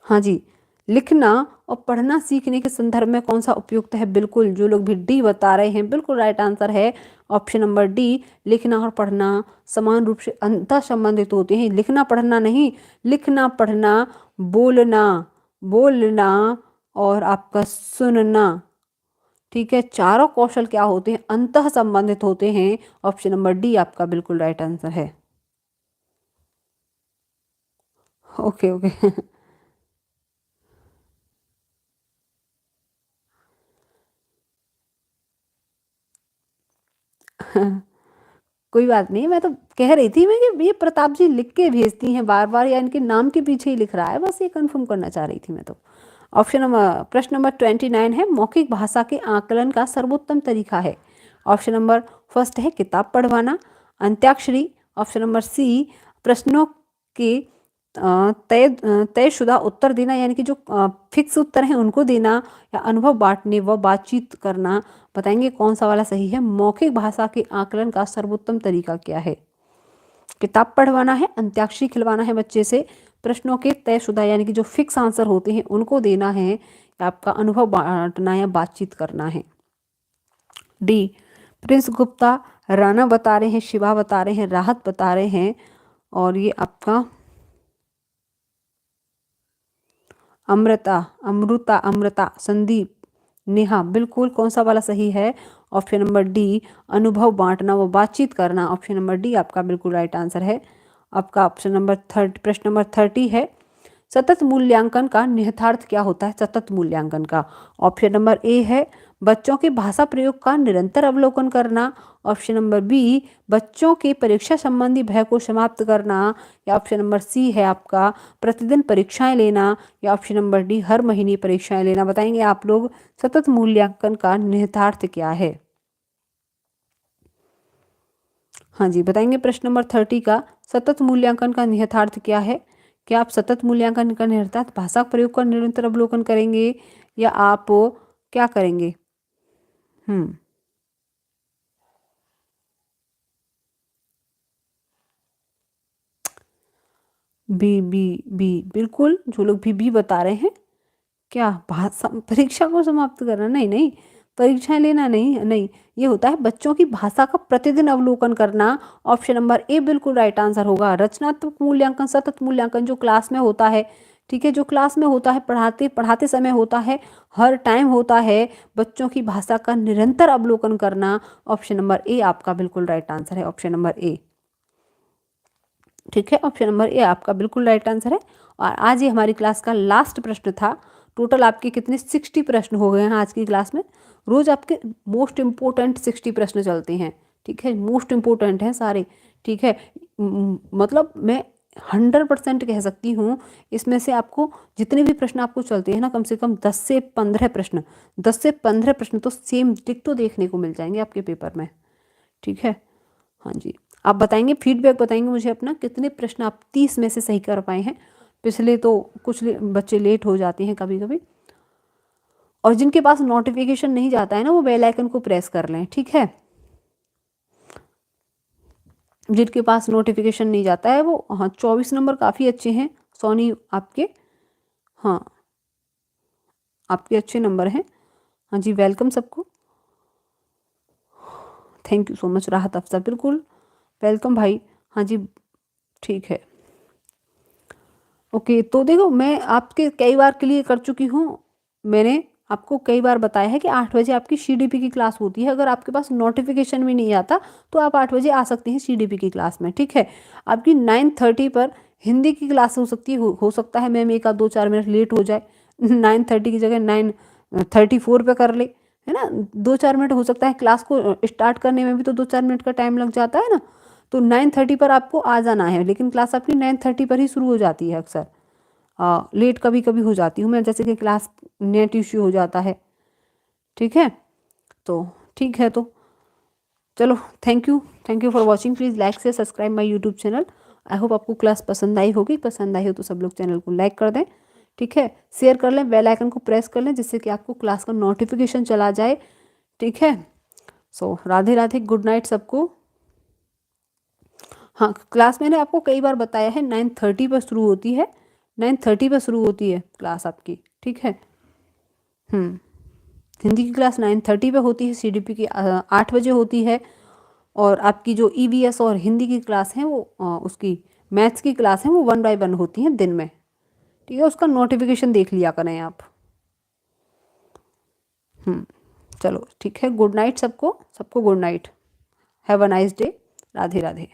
हाँ जी, लिखना और पढ़ना सीखने के संदर्भ में कौन सा उपयुक्त है? बिल्कुल जो लोग भी डी बता रहे हैं बिल्कुल राइट आंसर है। ऑप्शन नंबर डी लिखना और पढ़ना समान रूप से अंतः संबंधित होते हैं। लिखना पढ़ना नहीं, लिखना पढ़ना बोलना, बोलना और आपका सुनना। ठीक है, चारों कौशल क्या होते हैं? अंतः संबंधित होते हैं। ऑप्शन नंबर डी आपका बिल्कुल राइट आंसर है। ओके ओके कोई बात नहीं, मैं तो कह रही थी मैं कि ये प्रताप जी लिख के भेजती हैं बार बार, या इनके नाम के पीछे ही लिख रहा है, बस ये कंफर्म करना चाह रही थी मैं तो। ऑप्शन नंबर प्रश्न नंबर 29 है, मौखिक भाषा के आकलन का सर्वोत्तम तरीका है। ऑप्शन नंबर फर्स्ट है किताब पढ़वाना, अंत्याक्षरी। ऑप्शन नंबर सी प्रश्नों के तयशुदा उत्तर देना, यानी कि जो फिक्स उत्तर हैं उनको देना, या अनुभव बांटने व बातचीत करना। बताएंगे कौन सा वाला सही है? मौखिक भाषा के आकलन का सर्वोत्तम तरीका क्या है? किताब पढ़वाना है, अंत्याक्षरी खिलवाना है बच्चे से, प्रश्नों के तयशुदा यानी कि जो फिक्स आंसर होते हैं उनको देना है, या आपका अनुभव बांटना या बातचीत करना है। डी प्रिंस गुप्ता, राणा बता रहे हैं, शिवा बता रहे हैं, राहत बता रहे हैं, और ये आपका अमृता, अमृता, अमृता, संदीप, नेहा। बिल्कुल कौन सा वाला सही है? ऑप्शन नंबर डी, अनुभव बांटना व बातचीत करना। ऑप्शन नंबर डी आपका बिल्कुल राइट आंसर है। आपका ऑप्शन नंबर 30, प्रश्न नंबर 30 है, सतत मूल्यांकन का निहितार्थ क्या होता है? सतत मूल्यांकन का ऑप्शन नंबर ए है बच्चों के भाषा प्रयोग का निरंतर अवलोकन करना। ऑप्शन नंबर बी बच्चों के परीक्षा संबंधी भय को समाप्त करना, या ऑप्शन नंबर सी है आपका प्रतिदिन परीक्षाएं लेना, या ऑप्शन नंबर डी हर महीने परीक्षाएं लेना। बताएंगे आप लोग सतत मूल्यांकन का निहितार्थ क्या है? हाँ जी, बताएंगे प्रश्न नंबर 30 का सतत मूल्यांकन का निहितार्थ क्या है? क्या आप सतत मूल्यांकन का निहितार्थ भाषा प्रयोग का निरंतर अवलोकन करेंगे, या आप क्या करेंगे? हम्म बी बी बी, बिल्कुल जो लोग भी बता रहे हैं। क्या भाषा परीक्षा को समाप्त करना? नहीं नहीं, परीक्षाएं लेना नहीं नहीं, ये होता है बच्चों की भाषा का प्रतिदिन अवलोकन करना। ऑप्शन नंबर ए बिल्कुल राइट आंसर होगा। रचनात्मक मूल्यांकन, सतत मूल्यांकन जो क्लास में होता है, ठीक है, जो क्लास में होता है, पढ़ाते पढ़ाते समय होता है, हर टाइम होता है, बच्चों की भाषा का निरंतर अवलोकन करना। ऑप्शन नंबर ए आपका बिल्कुल राइट आंसर है, ऑप्शन नंबर ए। ठीक है, ऑप्शन नंबर ए आपका बिल्कुल राइट आंसर है। और आज ये हमारी क्लास का लास्ट प्रश्न था। टोटल आपके कितने 60 प्रश्न हो गए हैं आज की क्लास में। रोज आपके मोस्ट इम्पोर्टेंट 60 प्रश्न चलते हैं। ठीक है, मोस्ट इम्पोर्टेंट हैं सारे। ठीक है, मतलब मैं 100% कह सकती हूँ इसमें से आपको जितने भी प्रश्न आपको चलते हैं ना, कम से कम 10 से 15 प्रश्न, 10 से 15 प्रश्न तो सेम डिक्टो देखने को मिल जाएंगे आपके पेपर में। ठीक है, हाँ जी, आप बताएंगे, फीडबैक बताएंगे मुझे अपना, कितने प्रश्न आप 30 में से सही कर पाए हैं। पिछले तो कुछ बच्चे लेट हो जाते हैं कभी कभी। और जिनके पास नोटिफिकेशन नहीं जाता है ना, वो बेल आइकन को प्रेस कर लें। ठीक है, जिनके पास नोटिफिकेशन नहीं जाता है वो, हाँ 24 नंबर काफ़ी अच्छे हैं सोनी आपके। हाँ, आपके अच्छे नंबर हैं। हाँ जी, वेलकम सबको, थैंक यू सो मच। राहत अफसा, बिल्कुल वेलकम भाई। हाँ जी, ठीक है, ओके। तो देखो, मैं आपके कई बार क्लियर कर चुकी हूँ। मैंने आपको कई बार बताया है कि 8 बजे आपकी सीडीपी की क्लास होती है। अगर आपके पास नोटिफिकेशन भी नहीं आता तो आप 8 बजे आ सकते हैं सीडीपी की क्लास में। ठीक है, आपकी 9:30 पर हिंदी की क्लास हो सकती है, हो सकता है मैम एक आध 2-4 मिनट लेट हो जाए, 9:30 की जगह 9:34 पे कर ले, है ना। 2-4 मिनट हो सकता है, क्लास को स्टार्ट करने में भी तो 2-4 मिनट का टाइम लग जाता है ना। तो 9:30 पर आपको आ जाना है, लेकिन क्लास आपकी 9:30 पर ही शुरू हो जाती है अक्सर। लेट कभी कभी हो जाती हूँ मैं, जैसे कि क्लास नेट इश्यू हो जाता है। ठीक है, तो ठीक है, तो चलो, thank you for watching. Please like से subscribe my YouTube channel. I hope आपको क्लास पसंद आई होगी। पसंद आई हो तो सब लोग चैनल को लाइक कर दें। ठीक है, शेयर कर लें, बेल आइकन को प्रेस कर लें, जिससे कि आपको क्लास का नोटिफिकेशन चला जाए। ठीक है, सो राधे राधे, गुड नाइट सबको। हाँ, क्लास मैंने आपको कई बार बताया है 9:30 पर शुरू होती है, 9:30 पर शुरू होती है क्लास आपकी। ठीक है, हिंदी की क्लास 9:30 पे होती है, सीडीपी की 8 बजे होती है। और आपकी जो ईवीएस और हिंदी की क्लास है वो उसकी मैथ्स की क्लास है वो 1 बाय 1 होती हैं दिन में। ठीक है, उसका नोटिफिकेशन देख लिया करें आप। चलो ठीक है, गुड नाइट सबको, सबको good night, have a nice day, Radhe Radhe.